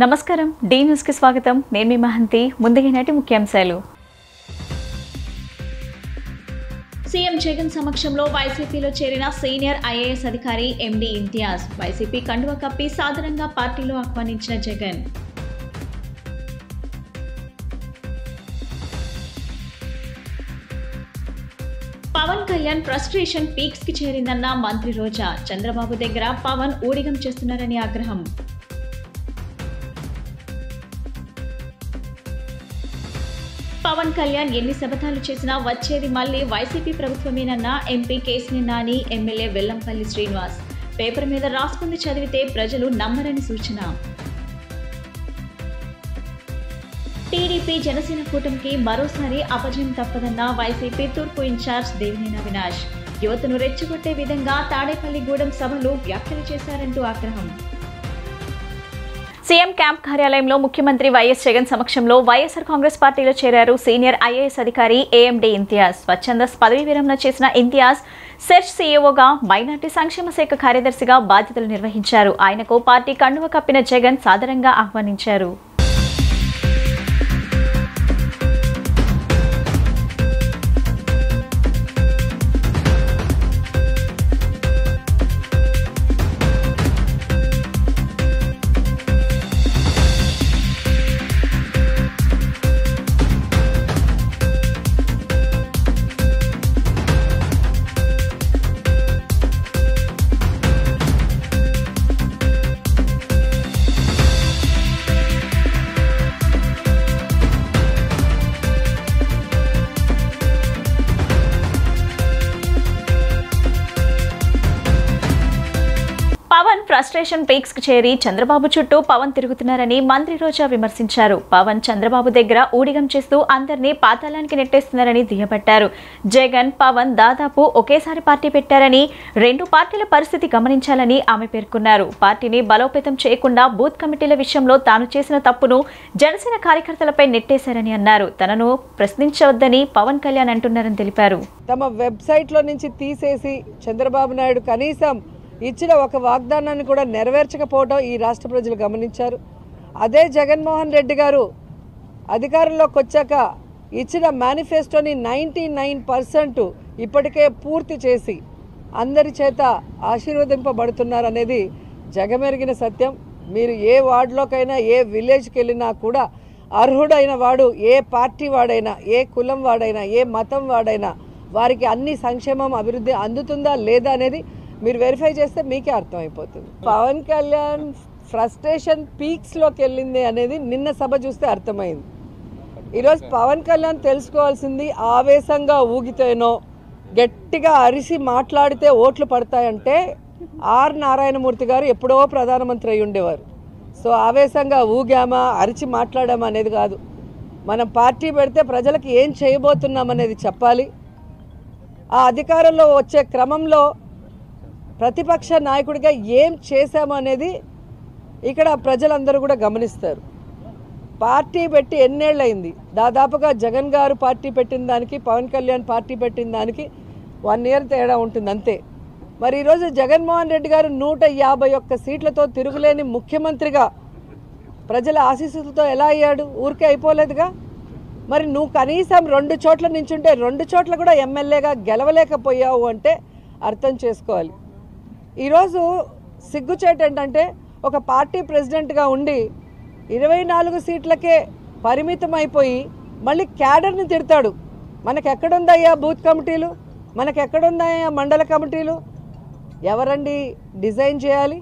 నమస్కారం D news కి స్వాగతం నేను మీ మహంతి ముందుగా నాటి ముఖ్యాంశాలు సీఎం జగన్ సమక్షంలో వైసీపీలో చేరిన సీనియర్ ఐఏఎస్ అధికారి ఎండి ఇంతియాజ్ వైసీపీ కండువా కప్పి సాధారణంగా పార్టీలో ఆహ్వానించిన జగన్ పవన్ కళ్యాణ్ ఫ్రస్ట్రేషన్ పీక్స్ కి చేరిందన్న మంత్రి రోజా చంద్రబాబు దగ్గర పవన్ ఊడిగం చేస్తున్నారని ఆగ్రహం పవన్ కళ్యాణ్ ఎన్ని శపథాలు చేసినా వచ్చేది మళ్లీ వైసీపీ ప్రభుత్వమేనన్న MP Kesineni Nani MLA Vellampalli Srinivas paper మీద రాసుకుంది చదివితే ప్రజలు నమ్మరని సూచన టీడీపీ జనసేన కూటమికి మరోసారి అపజయం తప్పదన్న వైసీపీ తూర్పు ఇన్ఛార్జ్ దేవినేని అవినాష్ యువతను రెచ్చగొట్టే విధంగా తాడేపల్లిగూడెం సభలో వ్యాఖ్యలు చేశారంటూ ఆగ్రహం సీఎం క్యాంప్ కార్యాలయంలో ముఖ్యమంత్రి వైఎస్ జగన్ సమక్షంలో వైఎస్ఆర్ కాంగ్రెస్ పార్టీలో చేరారు సీనియర్ ఐఏఎస్ అధికారి ఏఎండి ఇంతియాజ్ స్వచ్ఛంద పదవీ విరమణ చేసిన ఇంతియాజ్ సెర్చ్ సీఈఓగా మైనార్టీ సంక్షేమ శాఖ కార్యదర్శిగా బాధ్యతలు నిర్వహించారు ఆయనకు పార్టీ కండువ కప్పిన జగన్ సాదరంగా ఆహ్వానించారు పవన్ ఫ్రస్ట్రేషన్ పీక్స్ కి చేరి చంద్రబాబు చుట్టూ పవన్ తిరుగుతున్నారని మంత్రి రోజా విమర్శించారు పవన్ చంద్రబాబు దగ్గర ఊడిగం చేస్తూ అందరినీ పాతాళానికి నెట్టేస్తున్నారని దుయ్యబట్టారు జగన్ పవన్ దాదాపు ఒకేసారి పార్టీ పెట్టారని రెండు పార్టీల పరిస్థితి గమనించాలని ఆమె పేర్కొన్నారు పార్టీని బలోపేతం చేయకుండా బూత్ కమిటీల విషయంలో తాను చేసిన తప్పును జనసేన కార్యకర్తలపై నెట్టేశారని అన్నారు తనను ప్రశ్నించవద్దని పవన్ కళ్యాణ్ అంటున్నారని తెలిపారు తమ వెబ్సైట్ లో నుంచి తీసేసి చంద్రబాబు నాయుడు కనీసం ఇచ్చిన ఒక వాగ్దానాన్ని కూడా నెరవేర్చకపోవడం ఈ రాష్ట్ర ప్రజలు గమనించారు అదే జగన్మోహన్ రెడ్డి గారు అధికారంలోకి వచ్చాక ఇచ్చిన మేనిఫెస్టోని 99% ఇప్పటికే పూర్తి చేసి అందరి చేత ఆశీర్వదింపబడుతున్నారు అనేది జగమెరిగిన సత్యం మీరు ఏ వార్డులోకైనా ఏ విలేజ్కి వెళ్ళినా కూడా అర్హుడైన వాడు ఏ పార్టీ వాడైనా ఏ కులం వాడైనా ఏ మతం వాడైనా వారికి అన్ని సంక్షేమం అభివృద్ధి అందుతుందా లేదా అనేది మీరు వెరిఫై చేస్తే మీకే అర్థమైపోతుంది పవన్ కళ్యాణ్ ఫ్రస్ట్రేషన్ పీక్స్లోకి వెళ్ళింది అనేది నిన్న సభ చూస్తే అర్థమైంది ఈరోజు పవన్ కళ్యాణ్ తెలుసుకోవాల్సింది ఆవేశంగా ఊగితేనో గట్టిగా అరిసి మాట్లాడితే ఓట్లు పడతాయంటే ఆర్ నారాయణమూర్తి గారు ఎప్పుడో ప్రధానమంత్రి అయి ఉండేవారు సో ఆవేశంగా ఊగామా అరిచి మాట్లాడామా అనేది కాదు మనం పార్టీ పెడితే ప్రజలకు ఏం చేయబోతున్నాం అనేది చెప్పాలి ఆ అధికారంలో వచ్చే క్రమంలో ప్రతిపక్ష నాయకుడిగా ఏం చేశాము అనేది ఇక్కడ ప్రజలందరూ కూడా గమనిస్తారు పార్టీ పెట్టి ఎన్నేళ్ళయింది దాదాపుగా జగన్ గారు పార్టీ పెట్టిన దానికి పవన్ కళ్యాణ్ పార్టీ పెట్టిన దానికి 1 year తేడా ఉంటుంది అంతే మరి ఈరోజు జగన్మోహన్ రెడ్డి గారు 151 సీట్లతో తిరుగులేని ముఖ్యమంత్రిగా ప్రజల ఆశీస్సులతో ఎలా అయ్యాడు ఊరికే అయిపోలేదుగా మరి నువ్వు కనీసం 2 చోట్ల నించుంటే 2 చోట్ల కూడా ఎమ్మెల్యేగా గెలవలేకపోయావు అంటే అర్థం చేసుకోవాలి ఈరోజు సిగ్గుచేటు ఏంటంటే ఒక పార్టీ ప్రెసిడెంట్గా ఉండి 24 సీట్లకే పరిమితం అయిపోయి మళ్ళీ క్యాడర్ని తిడతాడు మనకెక్కడుందయ్యా బూత్ కమిటీలు మనకెక్కడుందయ్యా మండల కమిటీలు ఎవరండి డిజైన్ చేయాలి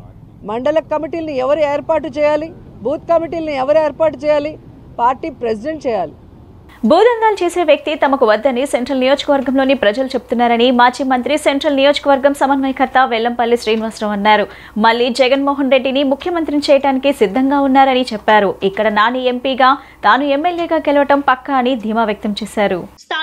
మండల కమిటీలని ఎవరు ఏర్పాటు చేయాలి బూత్ కమిటీలని ఎవరు ఏర్పాటు చేయాలి పార్టీ ప్రెసిడెంట్ చేయాలి భూదందాలు చేసే వ్యక్తి తమకు వద్దని సెంట్రల్ నియోజకవర్గంలోని ప్రజలు చెప్తున్నారని మాజీ మంత్రి సెంట్రల్ నియోజకవర్గం సమన్వయకర్త వెల్లంపల్లి శ్రీనివాసరావు అన్నారు మళ్లీ జగన్మోహన్ రెడ్డిని ముఖ్యమంత్రిని చేయడానికి సిద్ధంగా ఉన్నారని చెప్పారు ఇక్కడ నాని ఎంపీగా తాను ఎమ్మెల్యేగా గెలవటం పక్కా అని ధీమా వ్యక్తం చేశారు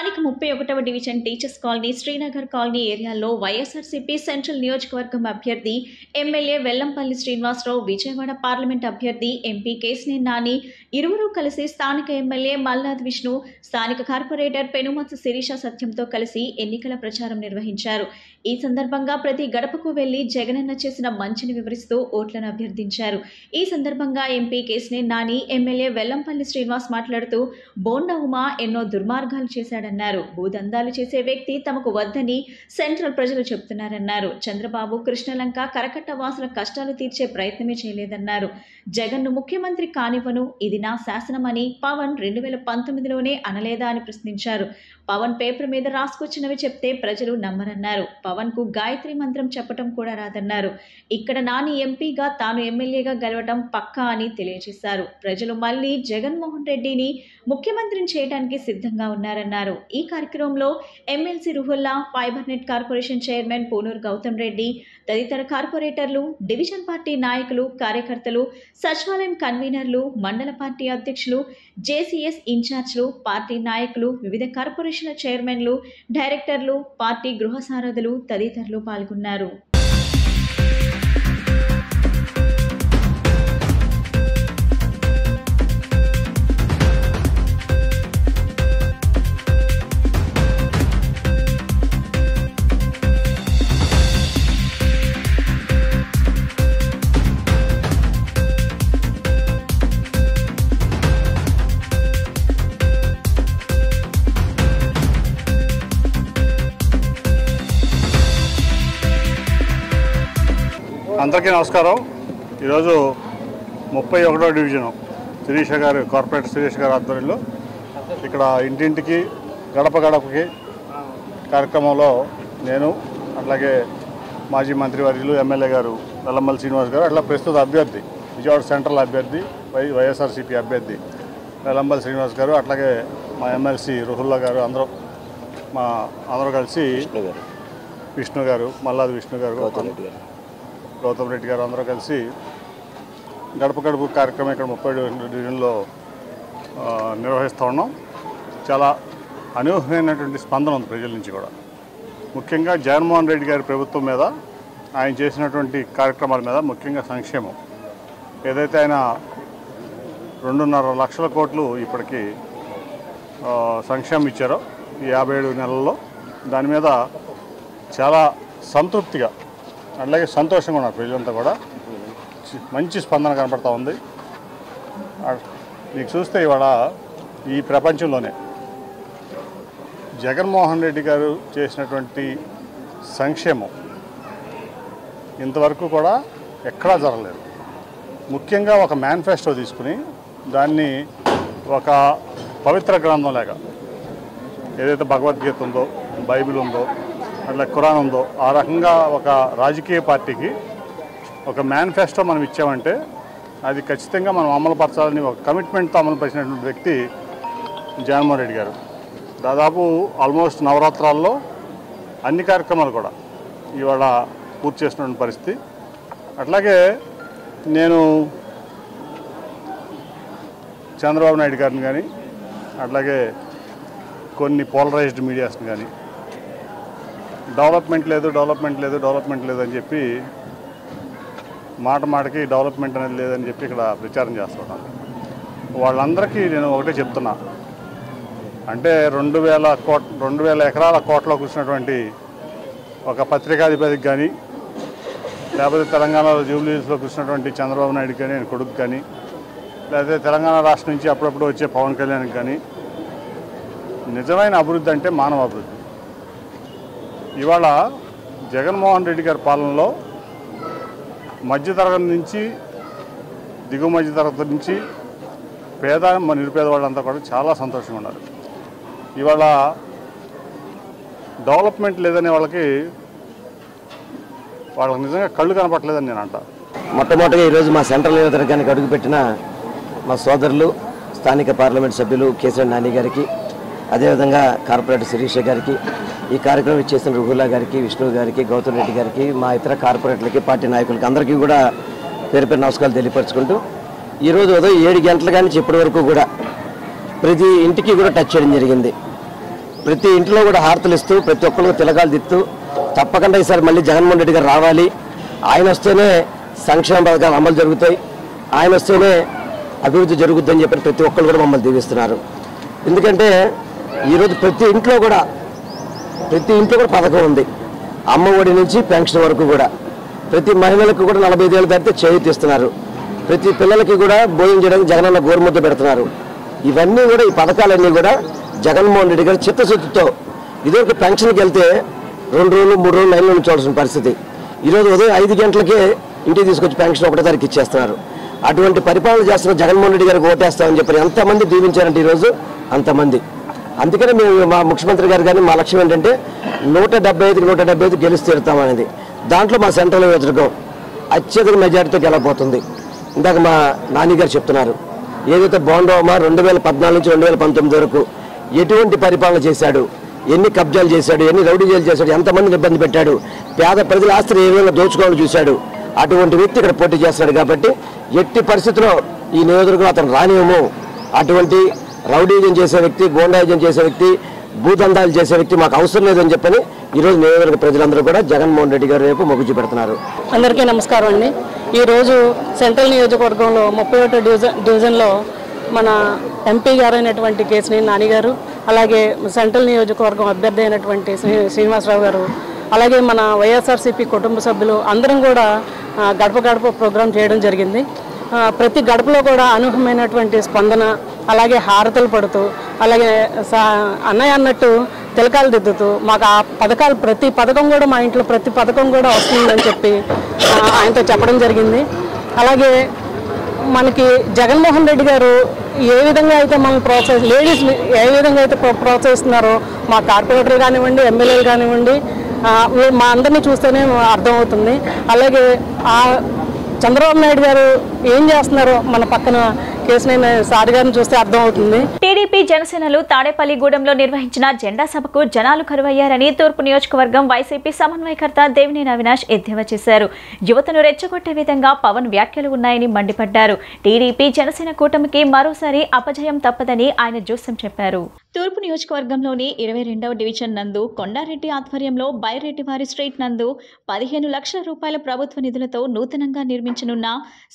స్థానిక 31వ division teachers colony, Srinagar colony ఏరియాల్లో వైఎస్ఆర్సీపీ సెంట్రల్ నియోజకవర్గం అభ్యర్థి ఎమ్మెల్యే వెల్లంపల్లి శ్రీనివాసరావు, విజయవాడ పార్లమెంట్ అభ్యర్థి ఎంపీ కేశినేని నాని ఇరువురు కలిసి స్థానిక ఎమ్మెల్యే మల్లాది విష్ణు, స్థానిక కార్పొరేటర్ పెనుమత్స శిరీష సత్యంతో కలిసి ఎన్నికల ప్రచారం నిర్వహించారు. ఈ సందర్భంగా ప్రతి గడపకు వెళ్లి జగనన్న చేసిన మంచిని వివరిస్తూ ఓట్లను అభ్యర్థించారు. ఈ సందర్భంగా ఎంపీ కేశినేని నాని, ఎమ్మెల్యే వెల్లంపల్లి శ్రీనివాస్ మాట్లాడుతూ బోండా ఉమా ఎన్నో దుర్మార్గాలు చేశాడన్నారు. భూదందాలు చేసే వ్యక్తి తమకు వద్దని సెంట్రల్ ప్రజలు చెబుతున్నారన్నారు. చంద్రబాబు కృష్ణలంక కరకట్ట వాసుల కష్టాలు తీర్చే ప్రయత్నమే చేయలేదన్నారు. జగన్ను ముఖ్యమంత్రి కానివ్వను, ఇది నా శాసనమని పవన్ 2019లోనే అనలేదా అని ప్రశ్నించారు. పవన్ పేపర్ మీద రాసుకొచ్చినవి చెప్తే ప్రజలు నమ్మరన్నారు. పవన్ కు గాయత్రి మంత్రం చెప్పటం కూడా రాదన్నారు. ఇక్కడ నాని ఎంపీగా, తాను ఎమ్మెల్యేగా గెలవటం పక్కా అని తెలియజేశారు. ప్రజలు మళ్లీ జగన్మోహన్ రెడ్డిని ముఖ్యమంత్రిని చేయడానికి సిద్ధంగా ఉన్నారన్నారు. ఈ కార్యక్రమంలో MLC Ruhulla, fibre net corporation chairman Punuru Gautam Reddy తదితర కార్పొరేటర్లు, డివిజన్ పార్టీ నాయకులు, కార్యకర్తలు, సచివాలయం కన్వీనర్లు, మండల పార్టీ అధ్యక్షులు, జేసీఎస్ ఇన్ఛార్జ్లు, పార్టీ నాయకులు, వివిధ కార్పొరేషన్ల చైర్మన్లు, డైరెక్టర్లు, పార్టీ గృహ సారథులు తదితరులు పాల్గొన్నారు. అందరికీ నమస్కారం. ఈరోజు 31వ డివిజను శిరీష గారు, కార్పొరేటర్ శిరీష గారి ఆధ్వర్యంలో ఇక్కడ ఇంటింటికి గడప గడపకి కార్యక్రమంలో నేను, అట్లాగే మాజీ మంత్రివర్యులు ఎమ్మెల్యే గారు వెల్లంపల్లి శ్రీనివాస్ గారు, అట్లా ప్రస్తుత అభ్యర్థి విజయవాడ సెంట్రల్ అభ్యర్థి వైఎస్ఆర్సీపీ అభ్యర్థి వెల్లంపల్లి శ్రీనివాస్ గారు, అట్లాగే మా ఎమ్మెల్సీ రుహుల్లా గారు, అందరూ కలిసి విష్ణు గారు, మల్లాది విష్ణు గారు, గౌతమ్ రెడ్డి గారు అందరూ కలిసి గడప గడప కార్యక్రమం ఇక్కడ 30 డివిజన్లో నిర్వహిస్తూ ఉన్నాం. చాలా అనూహ్యమైనటువంటి స్పందన ఉంది ప్రజల నుంచి కూడా. ముఖ్యంగా జగన్మోహన్ రెడ్డి గారి ప్రభుత్వం మీద, ఆయన చేసినటువంటి కార్యక్రమాల మీద, ముఖ్యంగా సంక్షేమం ఏదైతే ఆయన 2.5 లక్షల కోట్లు ఇప్పటికీ సంక్షేమం ఇచ్చారో ఈ 57 నెలల్లో, దాని మీద చాలా సంతృప్తిగా, అలాగే సంతోషంగా ఉన్నారు ప్రజలంతా కూడా. మంచి స్పందన కనపడతా ఉంది. మీకు చూస్తే ఇవాళ ఈ ప్రపంచంలోనే జగన్మోహన్ రెడ్డి గారు చేసినటువంటి సంక్షేమం ఇంతవరకు కూడా ఎక్కడా జరగలేదు. ముఖ్యంగా ఒక మేనిఫెస్టో తీసుకుని దాన్ని ఒక పవిత్ర గ్రంథం లాగా, ఏదైతే భగవద్గీత ఉందో, బైబిల్ ఉందో, అట్లా ఖురాన్ ఉందో, ఆ రకంగా ఒక రాజకీయ పార్టీకి ఒక మేనిఫెస్టో మనం ఇచ్చామంటే అది ఖచ్చితంగా మనం అమలుపరచాలని ఒక కమిట్మెంట్తో అమలుపరిచినటువంటి వ్యక్తి జగన్మోహన్ రెడ్డి గారు. దాదాపు ఆల్మోస్ట్ నవరాత్రాల్లో అన్ని కార్యక్రమాలు కూడా ఇవాళ పూర్తి చేసినటువంటి పరిస్థితి. అట్లాగే నేను చంద్రబాబు నాయుడు గారిని కానీ, అట్లాగే కొన్ని పోలరైజ్డ్ మీడియాస్ని కానీ డెవలప్మెంట్ లేదు అని చెప్పి మాట డెవలప్మెంట్ అనేది లేదని చెప్పి ఇక్కడ ప్రచారం చేస్తున్నాను. వాళ్ళందరికీ నేను ఒకటే చెప్తున్నా, అంటే 2000 ఎకరాల కోటలో కూర్చున్నటువంటి ఒక పత్రికాధిపతికి కానీ, లేకపోతే తెలంగాణలో జూబ్లీహిల్స్లో కూర్చున్నటువంటి చంద్రబాబు నాయుడుకి కానీ, ఆయన కొడుకు కానీ, లేకపోతే తెలంగాణ రాష్ట్రం నుంచి అప్పుడప్పుడు వచ్చే పవన్ కళ్యాణ్కి కానీ, నిజమైన అభివృద్ధి అంటే మానవ అభివృద్ధి. ఇవాళ జగన్మోహన్ రెడ్డి గారి పాలనలో మధ్యతరగతి నుంచి, దిగువ మధ్యతరగతి నుంచి పేద నిరుపేద వాళ్ళంతా కూడా చాలా సంతోషంగా ఉన్నారు. ఇవాళ డెవలప్మెంట్ లేదనే వాళ్ళకి నిజంగా కళ్ళు కనపట్లేదని నేను అంటా. మొట్టమొదటిగా ఈరోజు మా సెంట్రల్ నియోజకవర్గానికి అడుగుపెట్టిన మా సోదరులు, స్థానిక పార్లమెంట్ సభ్యులు కేశినేని నాని గారికి, అదేవిధంగా కార్పొరేటర్ శిరీష గారికి, ఈ కార్యక్రమం ఇచ్చేసిన రుహుల్లా గారికి, విష్ణు గారికి, గౌతమ్ రెడ్డి గారికి, మా ఇతర కార్పొరేటర్లకి, పార్టీ నాయకులకి అందరికీ కూడా పేరు పేరు నమస్కారాలు తెలియపరచుకుంటూ, ఈరోజు ఉదయం 7 గంటల కానీ ఇప్పటి వరకు కూడా ప్రతి ఇంటికి కూడా టచ్ చేయడం జరిగింది. ప్రతి ఇంట్లో కూడా హారతలు ఇస్తూ ప్రతి ఒక్కరికి తిలకాలు దిత్తూ తప్పకుండా ఈసారి మళ్ళీ జగన్మోహన్ రెడ్డి గారు రావాలి, ఆయన వస్తేనే సంక్షేమ పథకాలు అమలు జరుగుతాయి, ఆయన వస్తేనే అభివృద్ధి జరుగుతుందని చెప్పి ప్రతి ఒక్కరు కూడా మమ్మల్ని దీవిస్తున్నారు. ఎందుకంటే ఈరోజు ప్రతి ఇంట్లో కూడా పథకం ఉంది. అమ్మ ఒడి నుంచి పెన్షన్ వరకు కూడా ప్రతి మహిళలకు కూడా 45 ఏళ్ళు దాటితే చేయూత ఇస్తున్నారు. ప్రతి పిల్లలకి కూడా భోజనం చేయడానికి జగనన్న గోరుముద్ద పెడుతున్నారు. ఇవన్నీ కూడా ఈ పథకాలన్నీ కూడా జగన్మోహన్ రెడ్డి గారు చిత్తశుద్ధితో, ఇదివరకు పెన్షన్కి వెళ్తే 2 రోజులు 3 రోజులు లైన్లో ఉంచవలసిన పరిస్థితి, ఈరోజు ఉదయం 5 గంటలకే ఇంటికి తీసుకొచ్చి పెన్షన్ 1 తారీఖు ఇచ్చేస్తున్నారు. అటువంటి పరిపాలన చేస్తున్న జగన్మోహన్ రెడ్డి గారికి ఓటేస్తామని చెప్పి ఎంతమంది దీవించారంటే ఈరోజు అంతమంది. అందుకనే మేము మా ముఖ్యమంత్రి గారు కానీ మా లక్ష్యం ఏంటంటే 175కి 175 గెలిచి తీరుతామనేది. దాంట్లో మా సెంట్రల్ నియోజకవర్గం అత్యధిక మెజార్టీతో గెలవబోతుంది. ఇందాక మా నాని గారు చెప్తున్నారు, ఏదైతే బోండోమా 2014 నుంచి 2019 వరకు ఎటువంటి పరిపాలన చేశాడు, ఎన్ని కబ్జాలు చేశాడు, ఎన్ని రౌడీజాలు చేశాడు, ఎంతమందిని ఇబ్బంది పెట్టాడు, పేద ప్రజల ఆస్తిని ఏ విధంగా దోచుకోవాలని చూశాడు, అటువంటి వ్యక్తి ఇక్కడ పోటీ చేస్తున్నాడు. కాబట్టి ఎట్టి పరిస్థితుల్లో ఈ నియోజకవర్గం అతను రానివ్వము. అటువంటి రౌడీజం చేసే వ్యక్తి, గోండాయిజం చేసే వ్యక్తి, భూదందాలు చేసే వ్యక్తి మాకు అవసరం లేదని చెప్పని ఈరోజు నియోజకవర్గ ప్రజలందరూ కూడా జగన్మోహన్ రెడ్డి గారి వైపు మొగ్గు చూపెడుతున్నారు. అందరికీ నమస్కారం అండి. ఈరోజు సెంట్రల్ నియోజకవర్గంలో 31 డివిజన్లో మన ఎంపీ గారు అయినటువంటి కేశినేని నాని గారు, అలాగే సెంట్రల్ నియోజకవర్గం అభ్యర్థి అయినటువంటి శ్రీనివాసరావు గారు, అలాగే మన వైఎస్ఆర్సీపీ కుటుంబ సభ్యులు అందరం కూడా గడప గడప ప్రోగ్రాం చేయడం జరిగింది. ప్రతి గడపలో కూడా అనూహ్యమైనటువంటి స్పందన, అలాగే హారతలు పడుతూ, అలాగే అన్నయ్య అన్నట్టు తిలకాలు దిద్దుతూ మాకు ఆ పథకాలు ప్రతి పథకం కూడా మా ఇంట్లో ప్రతి పథకం కూడా వస్తుందని చెప్పి ఆయనతో చెప్పడం జరిగింది. అలాగే మనకి జగన్మోహన్ రెడ్డి గారు ఏ విధంగా అయితే మనల్ని లేడీస్ ఏ విధంగా అయితే ప్రోత్సహిస్తున్నారో మా కార్పొరేటర్లు కానివ్వండి, ఎమ్మెల్యేలు కానివ్వండి, మా అందరినీ చూస్తేనే అర్థమవుతుంది. అలాగే చంద్రబాబు నాయుడు గారు ఏం చేస్తున్నారో మన పక్కన కేశినేని సార్ గారిని చూస్తే అర్థమవుతుంది. టీడీపీ జనసేనలు తాడేపల్లిగూడెంలో నిర్వహించిన జెండా సభకు జనాలు కరువయ్యారని తూర్పు నియోజకవర్గం వైసీపీ సమన్వయకర్త దేవినేని అవినాష్ ఎద్దేవా చేశారు. యువతను రెచ్చగొట్టే విధంగా పవన్ వ్యాఖ్యలు ఉన్నాయని మండిపడ్డారు. టీడీపీ జనసేన కూటమికి మరోసారి అపజయం తప్పదని ఆయన జోస్యం చెప్పారు. తూర్పు నియోజకవర్గంలోని 22వ డివిజన్ నందు కొండారెడ్డి ఆధ్వర్యంలో బైరెడ్డివారి స్ట్రీట్ నందు 15 లక్షల రూపాయల ప్రభుత్వ నిధులతో నూతనంగా నిర్మించనున్న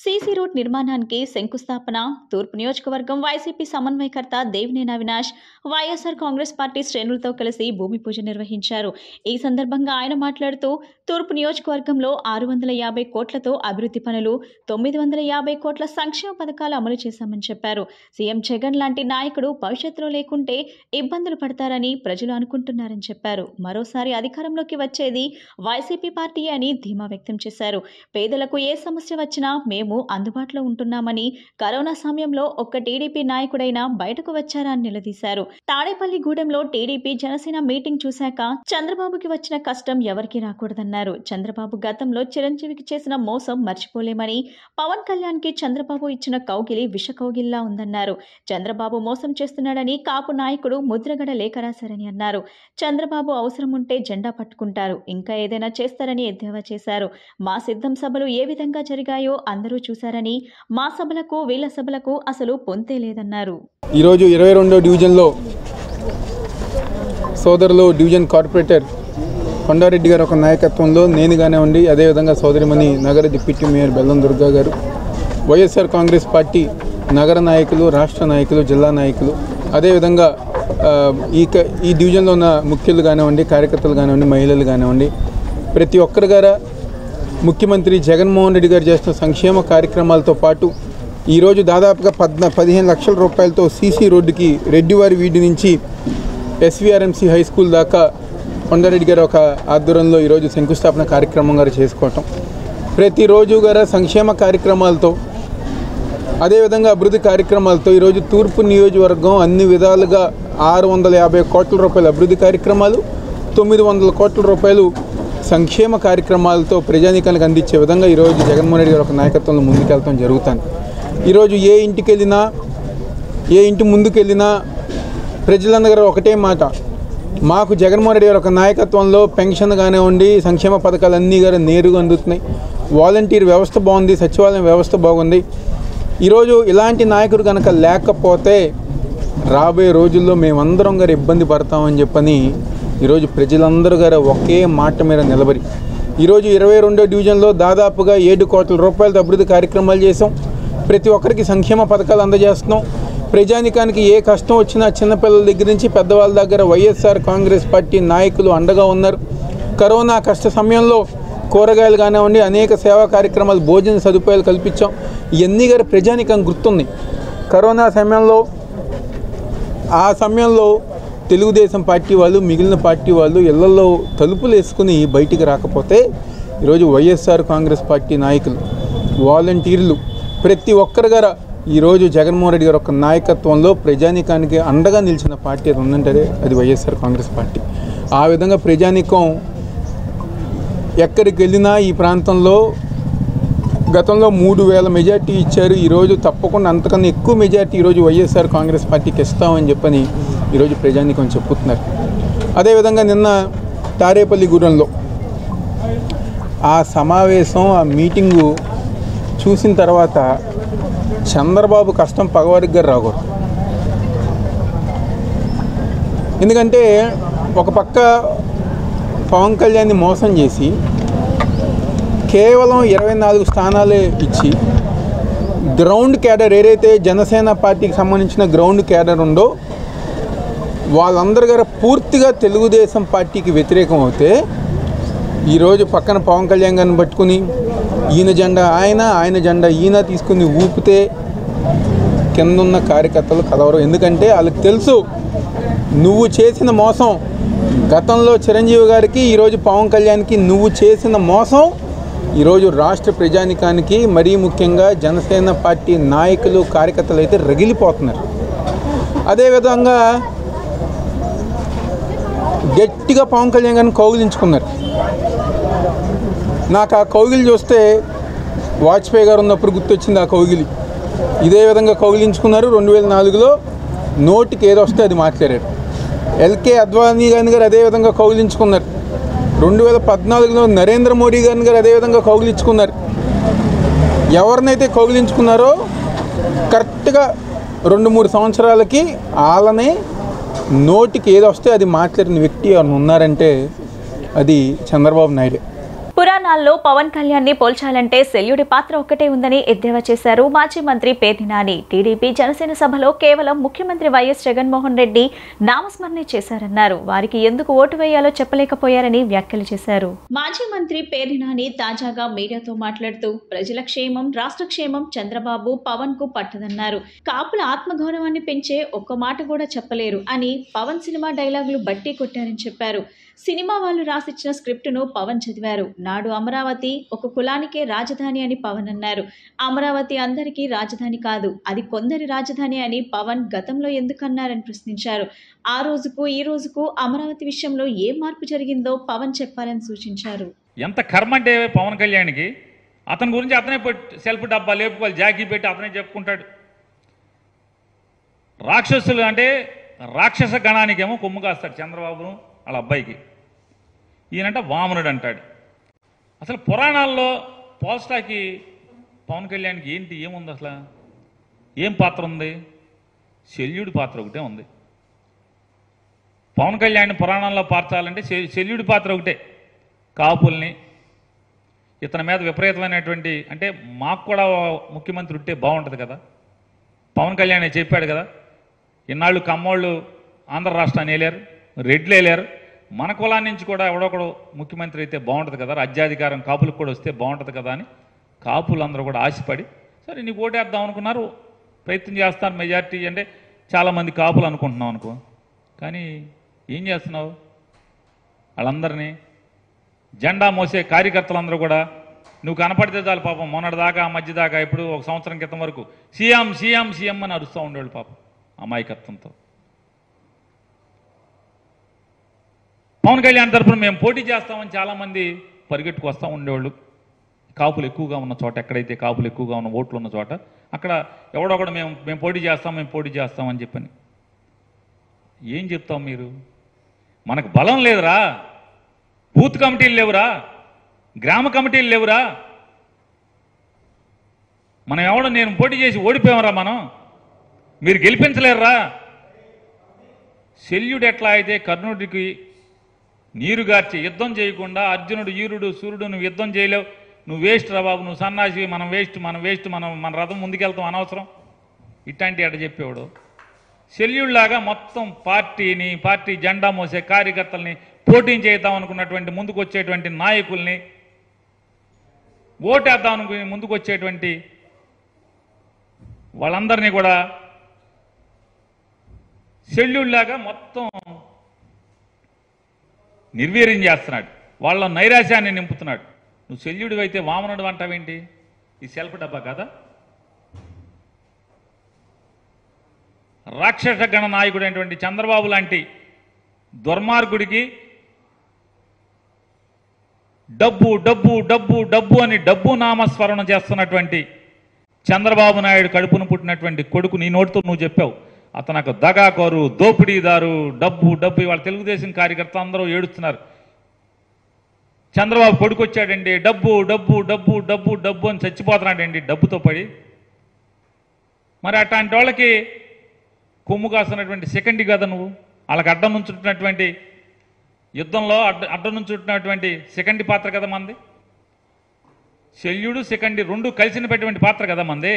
సీసీ రోడ్ నిర్మాణానికి శంకుస్థాపన తూర్పు నియోజకవర్గం వైసీపీ సమన్వయకర్త దేవినేని అవినాష్ వైఎస్ఆర్ కాంగ్రెస్ పార్టీ శ్రేణులతో కలిసి భూమి పూజ నిర్వహించారు. ఈ సందర్భంగా ఆయన మాట్లాడుతూ తూర్పు నియోజకవర్గంలో 650 కోట్లతో అభివృద్ధి పనులు, 950 కోట్ల సంక్షేమ పథకాలు అమలు చేశామని చెప్పారు. సీఎం జగన్ లాంటి నాయకుడు భవిష్యత్తులో లేకుంటే ఇబ్బందులు పడతారని ప్రజలు అనుకుంటున్నారని చెప్పారు. మరోసారి అధికారంలోకి వచ్చేది వైసీపీ పార్టీ అని ధీమా వ్యక్తం చేశారు. పేదలకు ఏ సమస్య వచ్చినా మేము అందుబాటులో ఉంటున్నామని, కరోనా సమయంలో ఒక్క టీడీపీ నాయకుడైనా బయటకు వచ్చారా అని నిలదీశారు. తాడేపల్లిగూడెంలో టీడీపీ జనసేన మీటింగ్ చూశాక చంద్రబాబుకి వచ్చిన కష్టం ఎవరికి రాకూడదన్నారు. చంద్రబాబు గతంలో చిరంజీవికి చేసిన మోసం మర్చిపోలేమని, పవన్ కళ్యాణ్ కి చంద్రబాబు ఇచ్చిన కౌగిలి విష కౌగిల్లా ఉందన్నారు. చంద్రబాబు మోసం చేస్తున్నాడని కాపు నాయకుడు ముద్రగడ లేఖ రాశారని అన్నారు. చంద్రబాబు అవసరం ఉంటే జెండా పట్టుకుంటారు, ఇంకా ఏదైనా చేస్తారని ఎద్దేవా చేశారు. మా సిద్ధం సభలు ఏ విధంగా జరిగాయో అందరూ చూశారని, మా సభలకు వీళ్ళ సభలకు అసలు పొంతే లేదన్నారు. ఈరోజు 22వ డివిజన్లో సోదరులు డివిజన్ కార్పొరేటర్ కొండారెడ్డి గారు ఒక నాయకత్వంలో నేను కానివ్వండి, అదేవిధంగా సోదరిమణి నగర డిప్యూటీ మేయర్ బెల్లం దుర్గా గారు, వైఎస్ఆర్ కాంగ్రెస్ పార్టీ నగర నాయకులు, రాష్ట్ర నాయకులు, జిల్లా నాయకులు, అదేవిధంగా ఈ డివిజన్లో ఉన్న ముఖ్యులు కానివ్వండి, కార్యకర్తలు కానివ్వండి, మహిళలు కానివ్వండి, ప్రతి ఒక్కరి గారా ముఖ్యమంత్రి జగన్మోహన్ రెడ్డి గారు చేస్తున్న సంక్షేమ కార్యక్రమాలతో పాటు ఈరోజు దాదాపుగా 15 లక్షల రూపాయలతో సీసీ రోడ్డుకి రెడ్డివారి వీధి నుంచి ఎస్వీఆర్ఎంసీ హై స్కూల్ దాకా కొండారెడ్డి గారు ఒక ఆధ్వర్యంలో ఈరోజు శంకుస్థాపన కార్యక్రమం గారు చేసుకోవటం, ప్రతిరోజు గారు సంక్షేమ కార్యక్రమాలతో అదేవిధంగా అభివృద్ధి కార్యక్రమాలతో ఈరోజు తూర్పు నియోజకవర్గం అన్ని విధాలుగా 650 కోట్ల రూపాయల అభివృద్ధి కార్యక్రమాలు, 900 కోట్ల రూపాయలు సంక్షేమ కార్యక్రమాలతో ప్రజానీకానికి అందించే విధంగా ఈరోజు జగన్మోహన్ రెడ్డి గారు ఒక నాయకత్వంలో ముందుకెళ్తాం జరుగుతుంది. ఈరోజు ఏ ఇంటికి వెళ్ళినా, ఏ ఇంటి ముందుకు వెళ్ళినా ప్రజలందరూ ఒకటే మాట, మాకు జగన్మోహన్ రెడ్డి గారు ఒక నాయకత్వంలో పెన్షన్ కానివ్వండి, సంక్షేమ పథకాలు అన్నీ గారు నేరుగా అందుతున్నాయి, వాలంటీర్ వ్యవస్థ బాగుంది, సచివాలయం వ్యవస్థ బాగుంది. ఈరోజు ఇలాంటి నాయకుడు కనుక లేకపోతే రాబోయే రోజుల్లో మేమందరం గారు ఇబ్బంది పడతామని చెప్పని ఈరోజు ప్రజలందరూ గారు ఒకే మాట మీద నిలబడి ఈరోజు 22వ డివిజన్లో దాదాపుగా 7 కోట్ల రూపాయలతో అభివృద్ధి కార్యక్రమాలు చేసాం. ప్రతి ఒక్కరికి సంక్షేమ పథకాలు అందజేస్తున్నాం. ప్రజానికానికి ఏ కష్టం వచ్చినా చిన్నపిల్లల దగ్గర నుంచి పెద్దవాళ్ళ దగ్గర వైఎస్ఆర్ కాంగ్రెస్ పార్టీ నాయకులు అండగా ఉన్నారు. కరోనా కష్ట సమయంలో కూరగాయలు కానివ్వండి, అనేక సేవా కార్యక్రమాలు, భోజన సదుపాయాలు కల్పించాం. ఇవన్నీ గారు ప్రజానికం గుర్తుంది. కరోనా సమయంలో ఆ సమయంలో తెలుగుదేశం పార్టీ వాళ్ళు, మిగిలిన పార్టీ వాళ్ళు ఇళ్లలో తలుపులు వేసుకుని బయటికి రాకపోతే ఈరోజు వైఎస్ఆర్ కాంగ్రెస్ పార్టీ నాయకులు, వాలంటీర్లు ప్రతి ఒక్కరి గారు ఈరోజు జగన్మోహన్ రెడ్డి గారు ఒక నాయకత్వంలో ప్రజానికానికి అండగా నిలిచిన పార్టీ అది ఉందంటే అది వైఎస్ఆర్ కాంగ్రెస్ పార్టీ. ఆ విధంగా ప్రజానికం ఎక్కడికి వెళ్ళినా ఈ ప్రాంతంలో గతంలో 3000 మెజార్టీ ఇచ్చారు. ఈరోజు తప్పకుండా అంతకన్నా ఎక్కువ మెజార్టీ ఈరోజు వైఎస్ఆర్ కాంగ్రెస్ పార్టీకి ఇస్తామని చెప్పని ఈరోజు ప్రజానికం చెప్పుతున్నారు. అదేవిధంగా నిన్న తారేపల్లిగూడెంలో ఆ సమావేశం, ఆ మీటింగు చూసిన తర్వాత చంద్రబాబు కష్టం పగవారికి గారు రాకూడదు. ఎందుకంటే ఒక పక్క పవన్ కళ్యాణ్ని మోసం చేసి కేవలం 24 స్థానాలే ఇచ్చి గ్రౌండ్ క్యాడర్ ఏదైతే జనసేన పార్టీకి సంబంధించిన గ్రౌండ్ క్యాడర్ ఉందో వాళ్ళందరి గారు పూర్తిగా తెలుగుదేశం పార్టీకి వ్యతిరేకం అవుతే ఈరోజు పక్కన పవన్ కళ్యాణ్ గారిని పట్టుకుని ఈయన జెండా ఆయన జెండా ఈయన తీసుకుని ఊపితే కిందున్న కార్యకర్తలు కలవరు. ఎందుకంటే వాళ్ళకి తెలుసు నువ్వు చేసిన మోసం, గతంలో చిరంజీవి గారికి ఈరోజు పవన్ కళ్యాణ్కి నువ్వు చేసిన మోసం ఈరోజు రాష్ట్ర ప్రజానికానికి, మరీ ముఖ్యంగా జనసేన పార్టీ నాయకులు, కార్యకర్తలు అయితే రగిలిపోతున్నారు. అదేవిధంగా గట్టిగా పవన్ కళ్యాణ్ గారిని కౌగిలించుకున్నారు. నాకు ఆ కౌగిలి చూస్తే వాజ్పేయి గారు ఉన్నప్పుడు గుర్తొచ్చింది ఆ కౌగిలి. ఇదే విధంగా కౌగిలించుకున్నారు. 2004లో నోటికి ఏదో వస్తే అది మాట్లాడారు. ఎల్కే అద్వానీ గారిని గారు అదేవిధంగా కౌగిలించుకున్నారు. 2014లో నరేంద్ర మోడీ గారిని గారు అదేవిధంగా కౌగిలించుకున్నారు. ఎవరినైతే కౌగిలించుకున్నారో కరెక్ట్గా 2-3 సంవత్సరాలకి వాళ్ళనే నోటికి ఏదో వస్తే అది మాట్లాడిన వ్యక్తి ఎవరు ఉన్నారంటే అది చంద్రబాబు నాయుడు. పురాణాల్లో పవన్ కళ్యాణ్ ని పోల్చాలంటే శల్యుడి పాత్ర ఒక్కటే ఉందని ఎద్దేవా చేశారు మాజీ మంత్రి పేర్ని నాని. టీడీపీ జనసేన సభలో కేవలం ముఖ్యమంత్రి వైఎస్ జగన్మోహన్ రెడ్డి నామస్మరణ చేశారన్నారు. వారికి ఎందుకు ఓటు వేయాలో చెప్పలేకపోయారని వ్యాఖ్యలు చేశారు. మాజీ మంత్రి పేర్ని నాని తాజాగా మీడియాతో మాట్లాడుతూ ప్రజల క్షేమం, రాష్ట్ర క్షేమం చంద్రబాబు, పవన్ కు పట్టదన్నారు. కాపుల ఆత్మగౌరవాన్ని పెంచే ఒక్క మాట కూడా చెప్పలేరు అని పవన్ సినిమా డైలాగులు బట్టి కొట్టారని చెప్పారు. సినిమా వాళ్ళు రాసిచ్చిన స్క్రిప్టును పవన్ చదివారు. నాడు అమరావతి ఒక కులానికే రాజధాని అని పవన్ అన్నారు. అమరావతి అందరికీ రాజధాని కాదు, అది కొందరి రాజధాని అని పవన్ గతంలో ఎందుకన్నారని ప్రశ్నించారు. ఆ రోజుకు ఈ రోజుకు అమరావతి విషయంలో ఏ మార్పు జరిగిందో పవన్ చెప్పాలని సూచించారు. ఎంత కర్మ అంటే పవన్ కళ్యాణ్కి, అతని గురించి అతనే సెల్ఫ్ డబ్బా లేపుకోవాలి, జాకీ పెట్టి అతనే చెప్పుకుంటాడు. రాక్షసులు అంటే రాక్షస గణానికేమో కొమ్ము కాస్తాడు చంద్రబాబును వాళ్ళ అబ్బాయికి. ఈయనంట వామనుడు అంటాడు. అసలు పురాణాల్లో పోల్స్టాకి పవన్ కళ్యాణ్కి ఏంటి, ఏముంది, అసలు ఏం పాత్ర ఉంది? శల్యుడి పాత్ర ఒకటే ఉంది. పవన్ కళ్యాణ్ పురాణాల్లో పార్చాలంటే శల్యుడి పాత్ర ఒకటే. కాపుల్ని, ఇతని మీద విపరీతమైనటువంటి, అంటే మాకు కూడా ముఖ్యమంత్రి ఉంటే బాగుంటుంది కదా. పవన్ కళ్యాణ్ చెప్పాడు కదా, ఇన్నాళ్ళు కమ్మోళ్ళు ఆంధ్ర రాష్ట్రాన్ని వేలారు, రెడ్లు వేలారు, మన కులాన్ని నుంచి కూడా ఎవడొకడు ముఖ్యమంత్రి అయితే బాగుంటుంది కదా, రాజ్యాధికారం కాపులకు కూడా వస్తే బాగుంటుంది కదా అని కాపులందరూ కూడా ఆశపడి సరే నీకు ఓటేద్దాం అనుకున్నారు, ప్రయత్నం చేస్తారు. మెజార్టీ అంటే చాలామంది కాపులు అనుకుంటున్నావు అనుకో, కానీ ఏం చేస్తున్నావు? వాళ్ళందరినీ జెండా మోసే కార్యకర్తలందరూ కూడా నువ్వు కనపడితే చాలు పాపం మొన్నటిదాకా, మధ్య దాకా, ఇప్పుడు 1 సంవత్సరం క్రితం వరకు సీఎం సీఎం సీఎం అని అరుస్తూ ఉండేవాళ్ళు పాపం అమాయకత్వంతో. పవన్ కళ్యాణ్ తరఫున మేము పోటీ చేస్తామని చాలామంది పరిగెట్టుకు వస్తూ ఉండేవాళ్ళు. కాపులు ఎక్కువగా ఉన్న చోట, ఎక్కడైతే కాపులు ఎక్కువగా ఉన్న ఓట్లు ఉన్న చోట అక్కడ ఎవడొకడు మేము పోటీ చేస్తామని చెప్పని. ఏం చెప్తాం మీరు? మనకు బలం లేదురా, బూత్ కమిటీలు లేవురా, గ్రామ కమిటీలు లేవురా, మనం నేను పోటీ చేసి ఓడిపోయామరా, మీరు గెలిపించలేరురా, శల్యుడు ఎట్లా అయితే కర్ణుడికి నీరుగార్చి యుద్ధం చేయకుండా అర్జునుడు ఈరుడు సూర్యుడు నువ్వు యుద్ధం చేయలేవు, నువ్వు వేస్ట్ రా బాబు, నువ్వు సన్నాసి, మనం వేస్ట్ మన రథం ముందుకెళ్తాం అనవసరం ఇట్లాంటి అట చెప్పేవాడు. శల్యుడిలాగా మొత్తం పార్టీ జెండా మోసే కార్యకర్తల్ని పోటీ చేద్దాం అనుకున్నటువంటి ముందుకు వచ్చేటువంటి నాయకుల్ని ఓటేద్దాం అనుకుని ముందుకు వచ్చేటువంటి వాళ్ళందరినీ కూడా శల్యుడిలాగా మొత్తం నిర్వీర్యం చేస్తున్నాడు, వాళ్ళ నైరాశ్యాన్ని నింపుతున్నాడు. నువ్వు శల్యుడు అయితే వామనుడు అంటావేంటి? ఈ సెల్ఫ్ డబ్బా కదా. రాక్షస గణ నాయకుడు అయినటువంటి చంద్రబాబు లాంటి దుర్మార్గుడికి డబ్బు డబ్బు డబ్బు డబ్బు అని డబ్బు నామస్మరణ చేస్తున్నటువంటి చంద్రబాబు నాయుడు కడుపును పుట్టినటువంటి కొడుకు నీ నోటితో నువ్వు చెప్పావు. అతను దగాకోరు, దోపిడీదారు, డబ్బు ఇవాళ తెలుగుదేశం కార్యకర్త అందరూ ఏడుస్తున్నారు. చంద్రబాబు కొడుకు వచ్చాడండి, డబ్బు డబ్బు డబ్బు డబ్బు డబ్బు అని చచ్చిపోతున్నాడండి డబ్బుతో పడి. మరి అట్లాంటి వాళ్ళకి కొమ్ము కాస్తున్నటువంటి సెకండ్ కదా నువ్వు. వాళ్ళకి అడ్డం నుంచుంటున్నటువంటి యుద్ధంలో అడ్డం నుంచుంటున్నటువంటి సెకండ్ పాత్ర కదా మంది. శల్యుడు సెకండ్ రెండు కలిసిన పెట్టినటువంటి పాత్ర కదా మంది.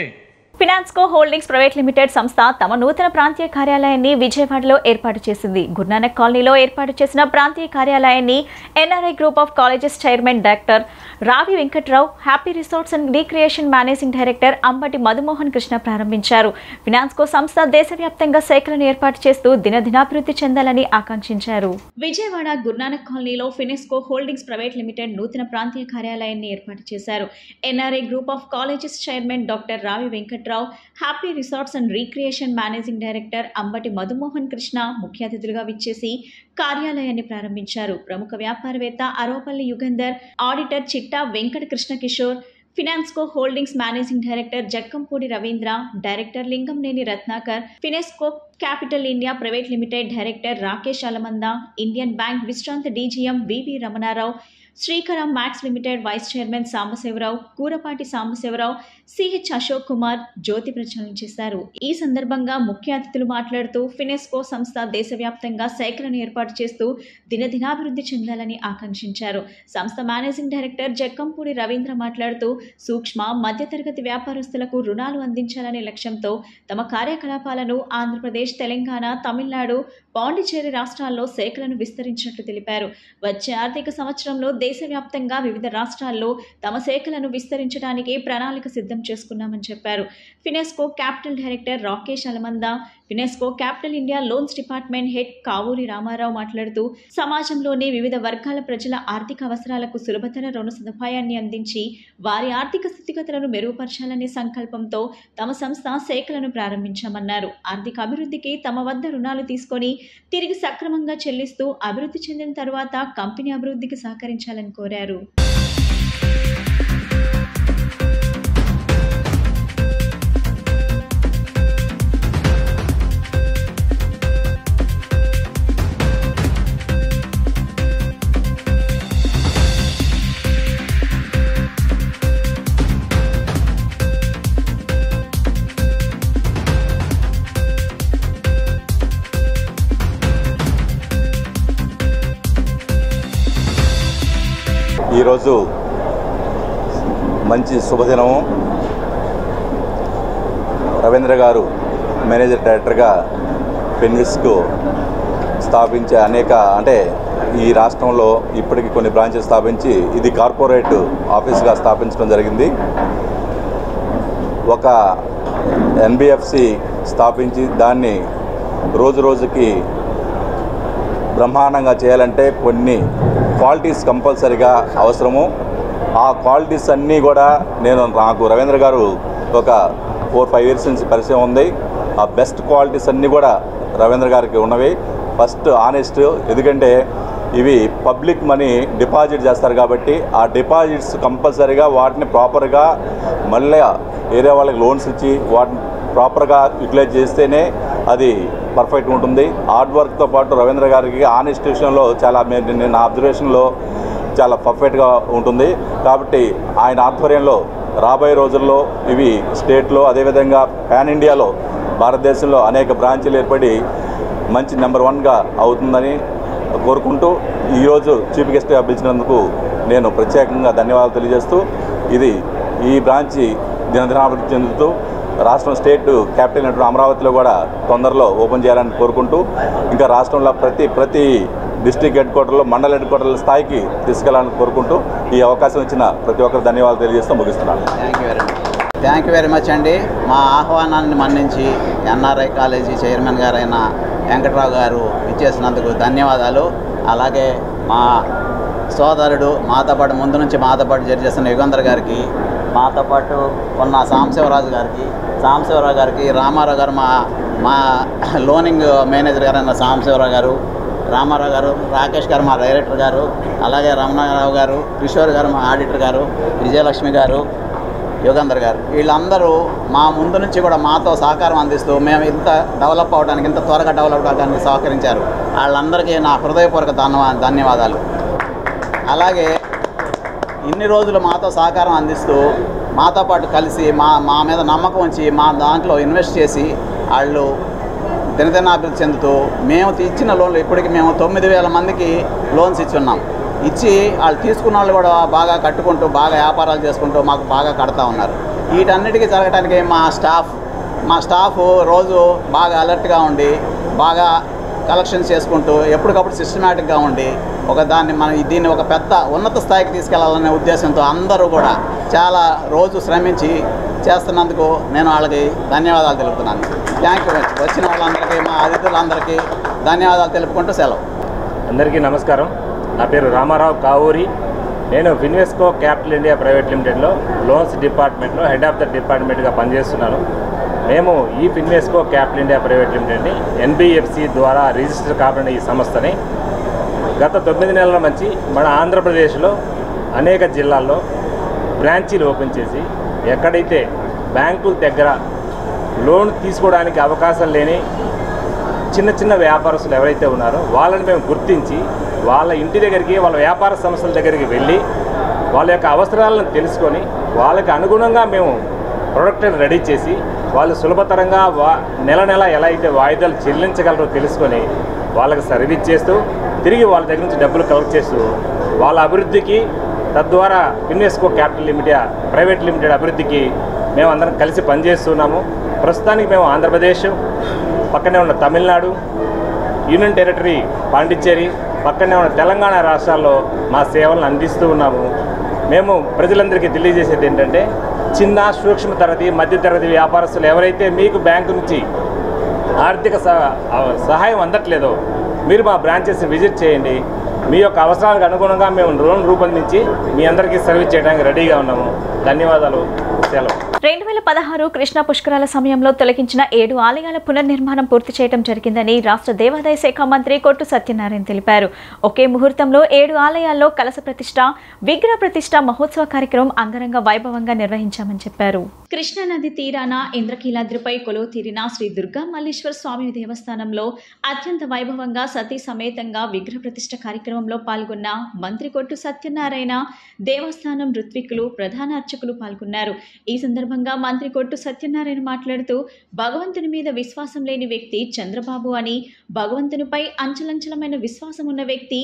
ఫినాన్స్కో హోల్డింగ్స్ ప్రైవేట్ లిమిటెడ్ సంస్థ తమ నూతన ప్రాంతీయ కార్యాలయాన్ని విజయవాడలో ఏర్పాటు చేసింది. గురునానక్ కాలనీలో ఏర్పాటు చేసిన ప్రాంతీయ కార్యాలయాన్ని NRI group of colleges chairman doctor Ravi Venkatrao, happy resorts and recreation managing director Ambati Madhumohan Krishna ప్రారంభించారు. ఫినాన్స్కో సంస్థ దేశవ్యాప్తంగా శాఖలను ఏర్పాటు చేస్తూ దినదినాభివృద్ధి చెందాలని ఆకాంక్షించారు. విజయవాడ గురునానక్ కాలనీలో ఫినాన్స్కో హోల్డింగ్స్ ప్రైవేట్ లిమిటెడ్ నూతన ప్రాంతీయ కార్యాలయాన్ని ఏర్పాటు చేశారు. NRI group of colleges chairman doctor Ravi Venkatrao, happy resorts and recreation managing director Ambati Madhumohan Krishna ముఖ్య అతిథులుగా విచ్చేసి కార్యాలయాన్ని ప్రారంభించారు. ప్రముఖ వ్యాపారవేత్త Aropalli Yugandhar, auditor Chitta Venkata Krishna Kishore, Finansco holdings managing director Jakkampudi Ravindra, director Linganeni Ratnakar, Finansco capital India private limited director Rakesh Alamanda, Indian bank విశ్రాంత DGM V V Ramanarao, Srikaram max limited vice chairman Sambasivarao, Kurapati Sambasivarao, CH Ashok Kumar జ్యోతి ప్రజ్వలన చేశారు. ఈ సందర్భంగా ముఖ్య అతిథులు మాట్లాడుతూ ఫినాన్స్కో సంస్థ దేశవ్యాప్తంగా శాఖలను ఏర్పాటు చేస్తూ దినదినాభివృద్ధి చెందాలని ఆకాంక్షించారు. సంస్థ మేనేజింగ్ డైరెక్టర్ జక్కంపూడి రవీంద్ర మాట్లాడుతూ సూక్ష్మ మధ్యతరగతి వ్యాపారస్తులకు రుణాలు అందించాలనే లక్ష్యంతో తమ కార్యకలాపాలను ఆంధ్రప్రదేశ్, తెలంగాణ, తమిళనాడు, పాండిచేరి రాష్ట్రాల్లో శాఖలను విస్తరించినట్లు తెలిపారు. వచ్చే ఆర్థిక సంవత్సరంలో దేశవ్యాప్తంగా వివిధ రాష్ట్రాల్లో తమ శాఖలను విస్తరించడానికి ప్రణాళిక సిద్ధం చేసుకున్నామని చెప్పారు. Finansco capital director Rakesh Alamanda, Finansco capital India loans department head Kavuri Ramarao మాట్లాడుతూ సమాజంలోని వివిధ వర్గాల ప్రజల ఆర్థిక అవసరాలకు సులభతర రుణ సదుపాయాన్ని అందించి వారి ఆర్థిక స్థితిగతులను మెరుగుపరచాలనే సంకల్పంతో తమ సంస్థ శాఖలను ప్రారంభించామన్నారు. ఆర్థిక అభివృద్ధికి తమ వద్ద రుణాలు తీసుకొని తిరిగి సక్రమంగా చెల్లిస్తూ అభివృద్ధి చెందిన తర్వాత కంపెనీ అభివృద్ధికి సహకరించాలని కోరారు. ఈరోజు మంచి శుభదినము. రవీంద్ర గారు మేనేజర్ డైరెక్టర్గా ఫిన్విస్కు స్థాపించే ఈ రాష్ట్రంలో ఇప్పటికి కొన్ని బ్రాంచెస్ స్థాపించి ఇది కార్పొరేట్ ఆఫీస్గా స్థాపించడం జరిగింది. ఒక ఎన్బిఎఫ్సి స్థాపించి దాన్ని రోజు రోజుకి బ్రహ్మాండంగా చేయాలంటే కొన్ని క్వాలిటీస్ కంపల్సరీగా అవసరము. ఆ క్వాలిటీస్ అన్నీ కూడా నాకు రవీంద్ర గారు ఒక 4-5 ఇయర్స్ నుంచి పరిచయం ఉంది. ఆ బెస్ట్ క్వాలిటీస్ అన్నీ కూడా రవీంద్ర గారికి ఉన్నవి. ఫస్ట్ ఆనెస్ట్, ఎందుకంటే ఇవి పబ్లిక్ మనీ డిపాజిట్ చేస్తారు కాబట్టి ఆ డిపాజిట్స్ కంపల్సరీగా వాటిని ప్రాపర్గా మళ్ళీ ఏరే వాళ్ళకి లోన్స్ ఇచ్చి వాటిని ప్రాపర్గా యూటిలైజ్ చేస్తేనే అది పర్ఫెక్ట్ ఉంటుంది. హార్డ్ వర్క్తో పాటు రవీంద్ర గారికి ఆనెస్ట్ విషయంలో చాలా నా అబ్జర్వేషన్లో చాలా పర్ఫెక్ట్గా ఉంటుంది. కాబట్టి ఆయన ఆధ్వర్యంలో రాబోయే రోజుల్లో ఇవి స్టేట్లో అదేవిధంగా పాన్ ఇండియాలో భారతదేశంలో అనేక బ్రాంచీలు ఏర్పడి మంచి నెంబర్ 1గా అవుతుందని కోరుకుంటూ ఈరోజు చీఫ్ గెస్ట్గా పిలిచినందుకు నేను ప్రత్యేకంగా ధన్యవాదాలు తెలియజేస్తూ ఈ బ్రాంచి దినదినాభివృద్ధి చెందుతూ రాష్ట్రం స్టేట్ క్యాపిటల్ అయినటువంటి అమరావతిలో కూడా తొందరలో ఓపెన్ చేయాలని కోరుకుంటూ ఇంకా రాష్ట్రంలో ప్రతి డిస్ట్రిక్ట్ హెడ్ క్వార్టర్లో మండల హెడ్ క్వార్టర్ల స్థాయికి తీసుకెళ్లాలని కోరుకుంటూ ఈ అవకాశం ఇచ్చిన ప్రతి ఒక్కరు ధన్యవాదాలు తెలియజేస్తూ ముగిస్తున్నాను. థ్యాంక్ యూ వెరీ మచ్ అండి. మా ఆహ్వానాన్ని మన్నించి ఎన్ఆర్ఐ కాలేజీ చైర్మన్ గారైన వెంకట్రావు గారు ఇచ్చేసినందుకు ధన్యవాదాలు. అలాగే మా సోదరుడు మాతో పాటు ముందు నుంచి మాతో పాటు జడ్జి చేస్తున్న యుగంధర్ గారికి, మాతో పాటు ఉన్న సాంబశివరావు గారికి, రామారావు గారు మా లోనింగ్ మేనేజర్ గారైన సాంబశివరావు గారు, రామారావు గారు, రాకేష్ గారు మా డైరెక్టర్ గారు, అలాగే రమణారావు గారు, కిషోర్ గారు మా ఆడిటర్ గారు, విజయలక్ష్మి గారు, యుగంధర్ గారు, వీళ్ళందరూ మా ముందు నుంచి కూడా మాతో సహకారం అందిస్తూ మేము ఇంత డెవలప్ అవడానికి, ఇంత త్వరగా డెవలప్ అవడానికి సహకరించారు. వాళ్ళందరికీ నా హృదయపూర్వక ధన్యవాదాలు. అలాగే ఇన్ని రోజులు మాతో సహకారం అందిస్తూ మాతో పాటు కలిసి మా మీద నమ్మకం ఉంచి మా దాంట్లో ఇన్వెస్ట్ చేసి వాళ్ళు దినదినాభివృద్ధి చెందుతూ మేము ఇచ్చిన లోన్లు ఇప్పటికి మేము 9,000 మందికి లోన్స్ ఇచ్చున్నాం. వాళ్ళు తీసుకున్న వాళ్ళు కూడా బాగా కట్టుకుంటూ బాగా వ్యాపారాలు చేసుకుంటూ మాకు బాగా కడతా ఉన్నారు. వీటన్నిటికీ జరగడానికి మా స్టాఫ్ రోజు బాగా అలర్ట్గా ఉండి బాగా కలెక్షన్స్ చేసుకుంటూ ఎప్పటికప్పుడు సిస్టమేటిక్గా ఉండి దీన్ని ఒక పెద్ద ఉన్నత స్థాయికి తీసుకెళ్లాలనే ఉద్దేశంతో అందరూ కూడా చాలా రోజు శ్రమించి చేస్తున్నందుకు నేను వాళ్ళకి ధన్యవాదాలు తెలుపుతున్నాను. Thank you. వచ్చిన వాళ్ళందరికీ, మా అతిథులందరికీ ధన్యవాదాలు తెలుపుకుంటూ సెలవు. అందరికీ నమస్కారం. నా పేరు రామారావు కావూరి. నేను ఫిన్వెస్కో క్యాపిటల్ ఇండియా ప్రైవేట్ లిమిటెడ్లో లోన్స్ డిపార్ట్మెంట్లో హెడ్ ఆఫ్ ద డిపార్ట్మెంట్గా పనిచేస్తున్నాను. మేము ఈ ఫిన్వెస్కో క్యాపిటల్ ఇండియా ప్రైవేట్ లిమిటెడ్ని NBFC ద్వారా రిజిస్టర్ కాబడిన ఈ సంస్థని గత 9 నెలల నుంచి మన ఆంధ్రప్రదేశ్లో అనేక జిల్లాల్లో బ్రాంచీలు ఓపెన్ చేసి ఎక్కడైతే బ్యాంకుల దగ్గర లోన్ తీసుకోవడానికి అవకాశం లేని చిన్న వ్యాపారస్తులు ఎవరైతే ఉన్నారో వాళ్ళని మేము గుర్తించి వాళ్ళ ఇంటి దగ్గరికి, వాళ్ళ వ్యాపార సంస్థల దగ్గరికి వెళ్ళి వాళ్ళ యొక్క అవసరాలను తెలుసుకొని వాళ్ళకి అనుగుణంగా మేము ప్రొడక్ట్ని రెడీ చేసి వాళ్ళు సులభతరంగా నెల ఎలా అయితే వాయిదాలు చెల్లించగలరో తెలుసుకొని వాళ్ళకి సర్వీస్ చేస్తూ తిరిగి వాళ్ళ దగ్గర నుంచి డబ్బులు కలెక్ట్ చేస్తూ వాళ్ళ అభివృద్ధికి, తద్వారా ఫిన్వెస్కో క్యాపిటల్ ఇండియా ప్రైవేట్ లిమిటెడ్ అభివృద్ధికి మేమందరం కలిసి పనిచేస్తున్నాము. ప్రస్తుతానికి మేము ఆంధ్రప్రదేశ్, పక్కనే ఉన్న తమిళనాడు, యూనియన్ టెరిటరీ పాండిచ్చేరి, పక్కనే ఉన్న తెలంగాణ రాష్ట్రాల్లో మా సేవలను అందిస్తూ ఉన్నాము. మేము ప్రజలందరికీ తెలియజేసేది ఏంటంటే, చిన్న సూక్ష్మ తరగతి, మధ్యతరగతి వ్యాపారస్తులు ఎవరైతే మీకు బ్యాంకు నుంచి ఆర్థిక సహాయం అందట్లేదో మీరు మా బ్రాంచెస్ని విజిట్ చేయండి. మీ యొక్క అవసరాలకు అనుగుణంగా మేము లోన్ రూపొందించి మీ అందరికీ సర్వీస్ చేయడానికి రెడీగా ఉన్నాము. ధన్యవాదాలు. సెలవు. 2016 కృష్ణా పుష్కరాల సమయంలో తొలగించిన 7 ఆలయాల పునర్నిర్మాణం పూర్తి చేయడం జరిగిందని రాష్ట్ర దేవాదాయ శాఖ మంత్రి కొట్టు సత్యనారాయణ తెలిపారు. ఒకే ముహూర్తంలో 7 ఆలయాల్లో కలశ ప్రతిష్ఠ, విగ్రహ ప్రతిష్ఠ మహోత్సవ కార్యక్రమం అంగరంగ వైభవంగా నిర్వహించామని చెప్పారు. కృష్ణానది తీరాన ఇంద్రకీలాద్రిపై కొలువు తీరిన శ్రీ దుర్గా మల్లేశ్వర స్వామి దేవస్థానంలో అత్యంత వైభవంగా సతీ సమేతంగా విగ్రహ ప్రతిష్ఠ కార్యక్రమంలో పాల్గొన్న మంత్రి కొట్టు సత్యనారాయణ, దేవస్థానం ఋత్వికులు, ప్రధాన అర్చకులు పాల్గొన్నారు. ఈ సందర్భంగా మంత్రి కొట్టు సత్యనారాయణ మాట్లాడుతూ, భగవంతుని మీద విశ్వాసం లేని వ్యక్తి చంద్రబాబు అని, భగవంతునిపై అంచలంచలమైన విశ్వాసం ఉన్న వ్యక్తి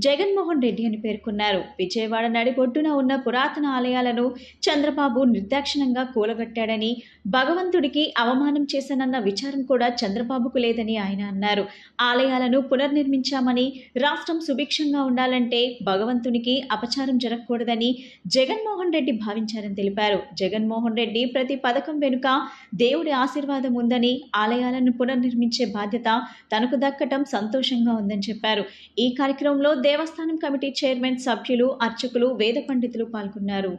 జగన్మోహన్ రెడ్డి అని పేర్కొన్నారు. విజయవాడ నడిబొడ్డున ఉన్న పురాతన ఆలయాలను చంద్రబాబు నిర్దాక్షిణంగా కూలగొట్టాడని, భగవంతుడికి అవమానం చేశానన్న విచారం కూడా చంద్రబాబుకు లేదని ఆయన అన్నారు. ఆలయాలను పునర్నిర్మించామని, రాష్ట్రం సుభిక్షంగా ఉండాలంటే భగవంతునికి అపచారం జరగకూడదని జగన్మోహన్ రెడ్డి భావించారని తెలిపారు. జగన్మోహన్ రెడ్డి ప్రతి పథకం వెనుక దేవుడి ఆశీర్వాదం ఉందని, ఆలయాలను పునర్నిర్మించే బాధ్యత తనకు దక్కటం సంతోషంగా ఉందని చెప్పారు. ఈ కార్యక్రమంలో దేవస్థానం కమిటీ చైర్మన్, సభ్యులు, అర్చకులు, వేద పండితులు పాల్గొన్నారు.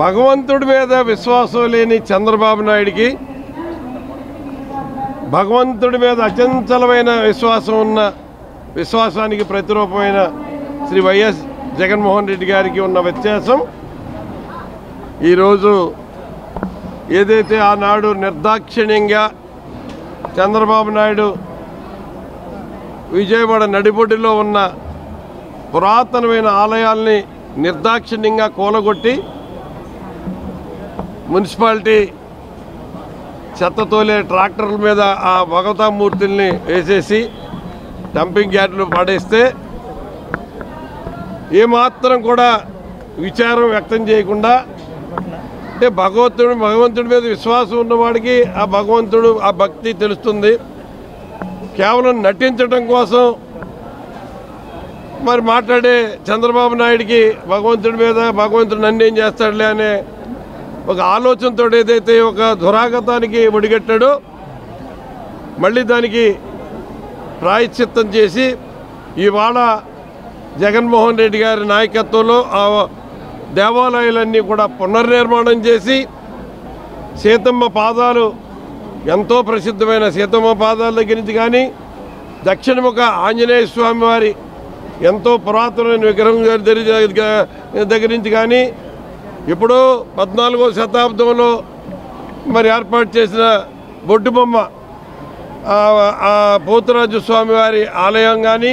భగవంతుడి మీద విశ్వాసం లేని చంద్రబాబు నాయుడికి భగవంతుడి మీద అచంచలమైన విశ్వాసం ఉన్న విశ్వాసానికి ప్రతిరూపమైన శ్రీ వైఎస్ జగన్మోహన్ రెడ్డి గారికి ఉన్న వ్యత్యాసం ఈరోజు ఏదైతే ఆనాడు నిర్దాక్షిణ్యంగా చంద్రబాబు నాయుడు విజయవాడ నడిబొడ్డులో ఉన్న పురాతనమైన ఆలయాల్ని నిర్దాక్షిణ్యంగా కూలగొట్టి మున్సిపాలిటీ చెత్తతోలే ట్రాక్టర్ల మీద ఆ భగవతామూర్తుల్ని వేసేసి డంపింగ్ యార్డులు పడేస్తే ఏమాత్రం కూడా విచారం వ్యక్తం చేయకుండా అంటే భగవంతుడి మీద విశ్వాసం ఉన్నవాడికి ఆ భగవంతుడు ఆ భక్తి తెలుస్తుంది. కేవలం నటించడం కోసం మరి మాట్లాడే చంద్రబాబు నాయుడికి భగవంతుడి మీద భగవంతుడు నన్ను ఏం చేస్తాడులే అనే ఒక ఆలోచనతో ఏదైతే ఒక దురాగతానికి ఒడిగట్టాడో మళ్ళీ దానికి ప్రాయశ్చిత్తం చేసి ఇవాళ జగన్మోహన్ రెడ్డి గారి నాయకత్వంలో ఆ దేవాలయాలన్నీ కూడా పునర్నిర్మాణం చేసి సీతమ్మ పాదాలు ఎంతో ప్రసిద్ధమైన సీతమ్మ పాదాల దగ్గర నుంచి కానీ దక్షిణముఖ ఆంజనేయ స్వామి వారి ఎంతో పురాతనమైన విగ్రహం దగ్గర నుంచి కానీ ఇప్పుడు 14వ శతాబ్దంలో మరి ఏర్పాటు చేసిన బొడ్డుబొమ్మ ఆ పోతురాజు స్వామి వారి ఆలయం కానీ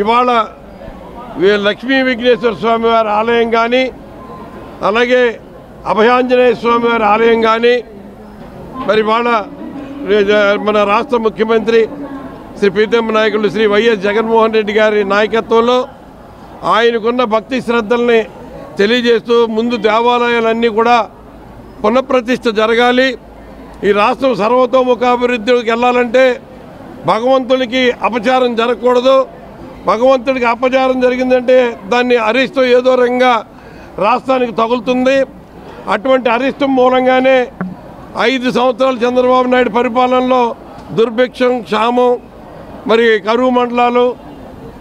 ఇవాళ లక్ష్మీ విఘ్నేశ్వర స్వామి వారి ఆలయం కానీ అలాగే అభయాంజనేయ స్వామి వారి ఆలయం కానీ మరి ఇవాళ మన రాష్ట్ర ముఖ్యమంత్రి శ్రీ ప్రీతమ నాయకులు శ్రీ వైఎస్ జగన్మోహన్ రెడ్డి గారి నాయకత్వంలో ఆయనకున్న భక్తి శ్రద్ధల్ని తెలియజేస్తూ ముందు దేవాలయాలన్నీ కూడా పునఃప్రతిష్ఠ జరగాలి. ఈ రాష్ట్రం సర్వతోముఖాభివృద్ధికి వెళ్ళాలంటే భగవంతునికి అపచారం జరగకూడదు. భగవంతుడికి అపచారం జరిగిందంటే దాన్ని అరిష్టం ఏదో రకంగా రాష్ట్రానికి తగులుతుంది. అటువంటి అరిష్టం మూలంగానే 5 సంవత్సరాలు చంద్రబాబు నాయుడు పరిపాలనలో దుర్భిక్షం, క్షామం, మరి కరువు మండలాలు,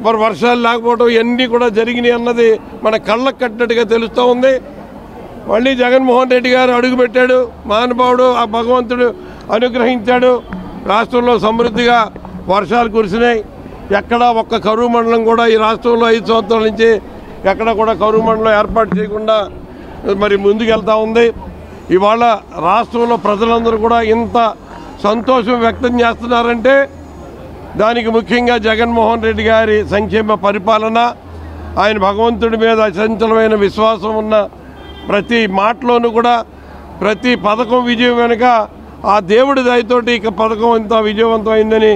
మరి వర్షాలు లేకపోవడం ఇవన్నీ కూడా జరిగినాయి అన్నది మన కళ్ళకు కట్టినట్టుగా తెలుస్తూ ఉంది. మళ్ళీ జగన్మోహన్ రెడ్డి గారు అడుగుపెట్టాడు, మహానుభావుడు, ఆ భగవంతుడు అనుగ్రహించాడు. రాష్ట్రంలో సమృద్ధిగా వర్షాలు కురిసినాయి. ఎక్కడా ఒక్క కరువు మండలం కూడా ఈ రాష్ట్రంలో 5 సంవత్సరాల నుంచి ఎక్కడ కూడా కరువు మండలం ఏర్పాటు చేయకుండా మరి ముందుకెళ్తూ ఉంది. ఇవాళ రాష్ట్రంలో ప్రజలందరూ కూడా ఇంత సంతోషం వ్యక్తం చేస్తున్నారంటే దానికి ముఖ్యంగా జగన్మోహన్ రెడ్డి గారి సంక్షేమ పరిపాలన, ఆయన భగవంతుడి మీద అచంచలమైన విశ్వాసం ఉన్న ప్రతి మాటలోనూ కూడా ప్రతి పథకం విజయం వెనుక ఆ దేవుడి దయతోటి ఇక పథకం ఇంత విజయవంతమైందని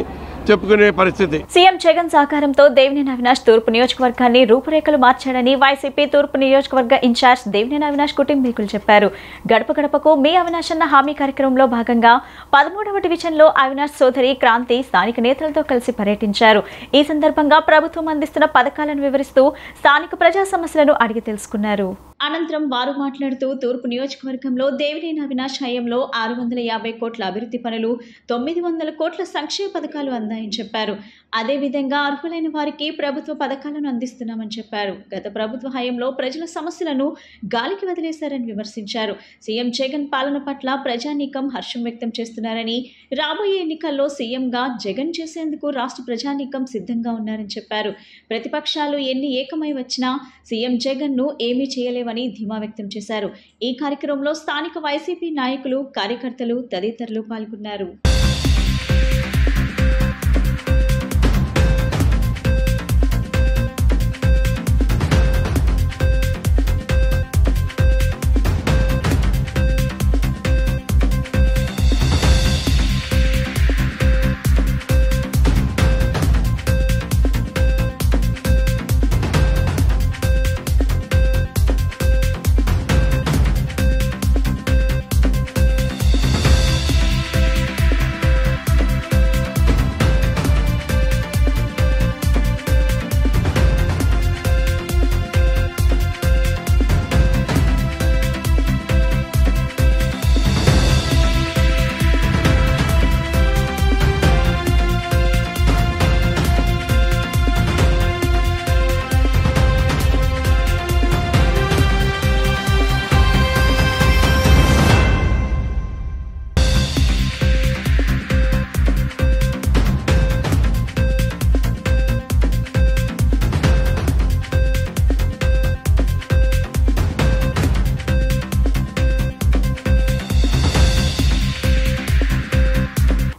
చెప్పుకునే పరిస్థితి. సీఎం జగన్ సహకారంతో దేవినేని అవినాష్ తూర్పు నియోజకవర్గాన్ని రూపురేఖలు మార్చాడని వైసీపీ తూర్పు నియోజకవర్గ ఇన్ఛార్జ్ దేవినేని అవినాష్ కుటుంబీకులు చెప్పారు. గడప గడపకు మీ అవినాష్ అన్న హామీ కార్యక్రమంలో భాగంగా 13వ డివిజన్లో అవినాష్ సోదరి క్రాంతి స్థానిక నేతలతో కలిసి పర్యటించారు. ఈ సందర్భంగా ప్రభుత్వం అందిస్తున్న పథకాలను వివరిస్తూ స్థానిక ప్రజా సమస్యలను అడిగి తెలుసుకున్నారు. అనంతరం వారు మాట్లాడుతూ తూర్పు నియోజకవర్గంలో దేవినేని అవినాష్ హయాంలో 650 కోట్ల అభివృద్ధి పనులు, 900 కోట్ల సంక్షేమ పథకాలు అందాయని చెప్పారు. అదేవిధంగా అర్హులైన వారికి ప్రభుత్వ పథకాలను అందిస్తున్నామని చెప్పారు. గత ప్రభుత్వ హయాంలో ప్రజల సమస్యలను గాలికి వదిలేశారని విమర్శించారు. సీఎం జగన్ పాలన పట్ల ప్రజానీకం హర్షం వ్యక్తం చేస్తున్నారని, రాబోయే ఎన్నికల్లో సీఎంగా జగన్ చేసేందుకు రాష్ట్ర ప్రజానీకం సిద్ధంగా ఉన్నారని చెప్పారు. ప్రతిపక్షాలు ఎన్ని ఏకమై వచ్చినా సీఎం జగన్ను ఏమీ చేయలేవని ధీమా వ్యక్తం చేశారు. ఈ కార్యక్రమంలో స్థానిక వైసీపీ నాయకులు, కార్యకర్తలు తదితరులు పాల్గొన్నారు.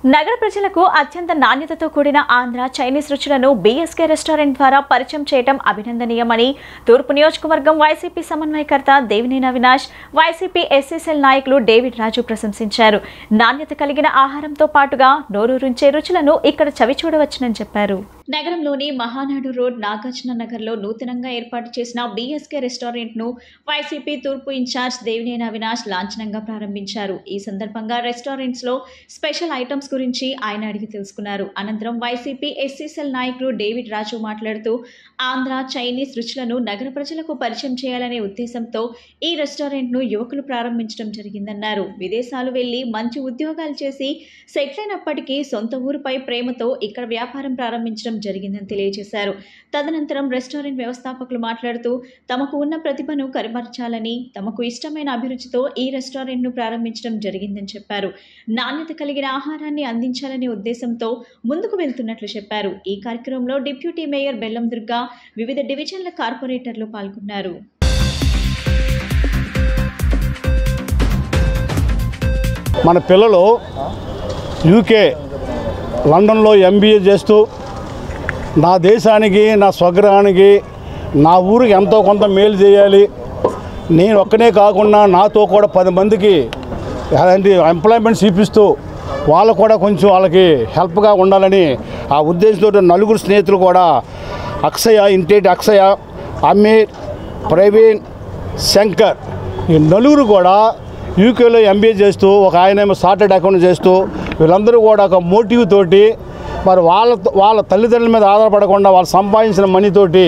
నగర ప్రజలకు అత్యంత నాణ్యతతో కూడిన ఆంధ్ర చైనీస్ రుచులను బీఎస్కే రెస్టారెంట్ ద్వారా పరిచయం చేయడం అభినందనీయమని తూర్పు నియోజకవర్గం వైసీపీ సమన్వయకర్త దేవినేని అవినాష్, వైసీపీ ఎస్ఎస్ఎల్ నాయకులు డేవిడ్ రాజు ప్రశంసించారు. నాణ్యత కలిగిన ఆహారంతో పాటుగా నోరూరించే రుచులను ఇక్కడ చవి చూడవచ్చునని చెప్పారు. నగరంలోని మహానాడు రోడ్ నాగార్జున నగర్లో నూతనంగా ఏర్పాటు చేసిన బీఎస్కే రెస్టారెంట్ ను వైసీపీ తూర్పు ఇన్ఛార్జ్ దేవినేని అవినాష్ లాంఛనంగా ప్రారంభించారు. ఈ సందర్భంగా రెస్టారెంట్స్ లో స్పెషల్ ఐటమ్స్ గురించి ఆయన అడిగి తెలుసుకున్నారు. అనంతరం వైసీపీ ఎస్ఎస్ఎల్ నాయకులు డేవిడ్ రాజు మాట్లాడుతూ ఆంధ్ర చైనీస్ రుచులను నగర ప్రజలకు పరిచయం చేయాలనే ఉద్దేశంతో ఈ రెస్టారెంట్ ను యువకులు ప్రారంభించడం జరిగిందన్నారు. విదేశాలు వెళ్లి మంచి ఉద్యోగాలు చేసి సెటిల్ అయినప్పటికీ సొంత ఊరుపై ప్రేమతో ఇక్కడ వ్యాపారం ప్రారంభించడం జరిగిందని తెలియజేశారు. తదనంతరం రెస్టారెంట్ వ్యవస్థాపకులు మాట్లాడుతూ తమకు ఉన్న ప్రతిభను కనబరచాలని, తమకు ఇష్టమైన అభిరుచితో ఈ రెస్టారెంట్ ను ప్రారంభించడం జరిగిందని చెప్పారు. నాణ్యత కలిగిన ఆహారాన్ని అందించాలనే ఉద్దేశంతో ముందుకు వెళ్తున్నట్లు చెప్పారు. ఈ కార్యక్రమంలో డిప్యూటీ మేయర్ బెల్లం దుర్గా, వివిధ డివిజన్ల కార్పొరేటర్లు పాల్గొన్నారు. మన పిల్లలు యూకే లండన్లో ఎంబీఏ చేస్తూ నా దేశానికి, నా స్వగ్రహానికి, నా ఊరికి ఎంతో కొంత మేలు చేయాలి, నేను ఒక్కనే కాకుండా నాతో కూడా 10 మందికి అలాంటి ఎంప్లాయ్మెంట్స్ ఇప్పిస్తూ వాళ్ళు కూడా కొంచెం వాళ్ళకి హెల్ప్గా ఉండాలని ఆ ఉద్దేశంతో నలుగురు స్నేహితులు కూడా అక్షయ, అమీర్, ప్రవీణ్, శంకర్ ఈ నలుగురు కూడా యూకేలో ఎంబీఏ చేస్తూ, ఒక ఆయనేమో చార్టెడ్ అకౌంట్ చేస్తూ, వీళ్ళందరూ కూడా ఒక మోటివ్ తోటి మరి వాళ్ళ తల్లిదండ్రుల మీద ఆధారపడకుండా వాళ్ళు సంపాదించిన మనీతోటి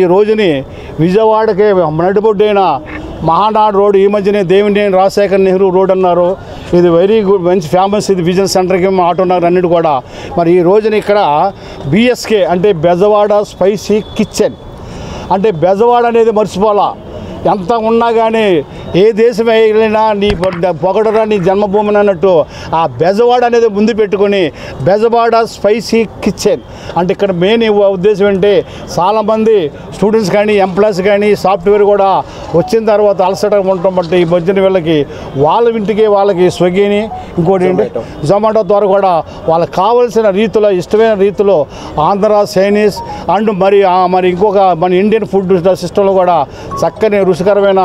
ఈ రోజుని విజయవాడకి నడిబొడ్డైన మహానాడు రోడ్, ఈ మధ్యనే దేవినేని రాజశేఖర్ నెహ్రూ రోడ్ అన్నారు, ఇది వెరీ గుడ్, మంచి ఫేమస్, ఇది విజన్ సెంటర్కి ఆటో నగర్ అన్నిటి కూడా. మరి ఈ రోజున ఇక్కడ బీఎస్కే అంటే బెజవాడ స్పైసీ కిచెన్ అంటే బెజవాడ అనేది మర్చిపోవాలా. ఎంత ఉన్నా కానీ ఏ దేశం వెళ్ళినా నీ పొగడరా నీ జన్మభూమిని అన్నట్టు ఆ బెజవాడ అనేది ముందు పెట్టుకొని బెజవాడ స్పైసీ కిచెన్ అంటే ఇక్కడ మెయిన్ ఉద్దేశం ఏంటంటే చాలామంది స్టూడెంట్స్ కానీ ఎంప్లాయీస్ కానీ సాఫ్ట్వేర్ కూడా వచ్చిన తర్వాత అలసట ఉండటం బట్టి ఈ మధ్యన వీళ్ళకి వాళ్ళ ఇంటికి వాళ్ళకి స్విగ్గీని ఇంకోటి ఏంటి జొమాటో ద్వారా కూడా వాళ్ళకి కావాల్సిన రీతిలో ఇష్టమైన రీతిలో ఆంధ్ర చైనీస్ అండ్ మరి ఇంకొక మన ఇండియన్ ఫుడ్ సిస్టంలో కూడా చక్కని రుచికరమైన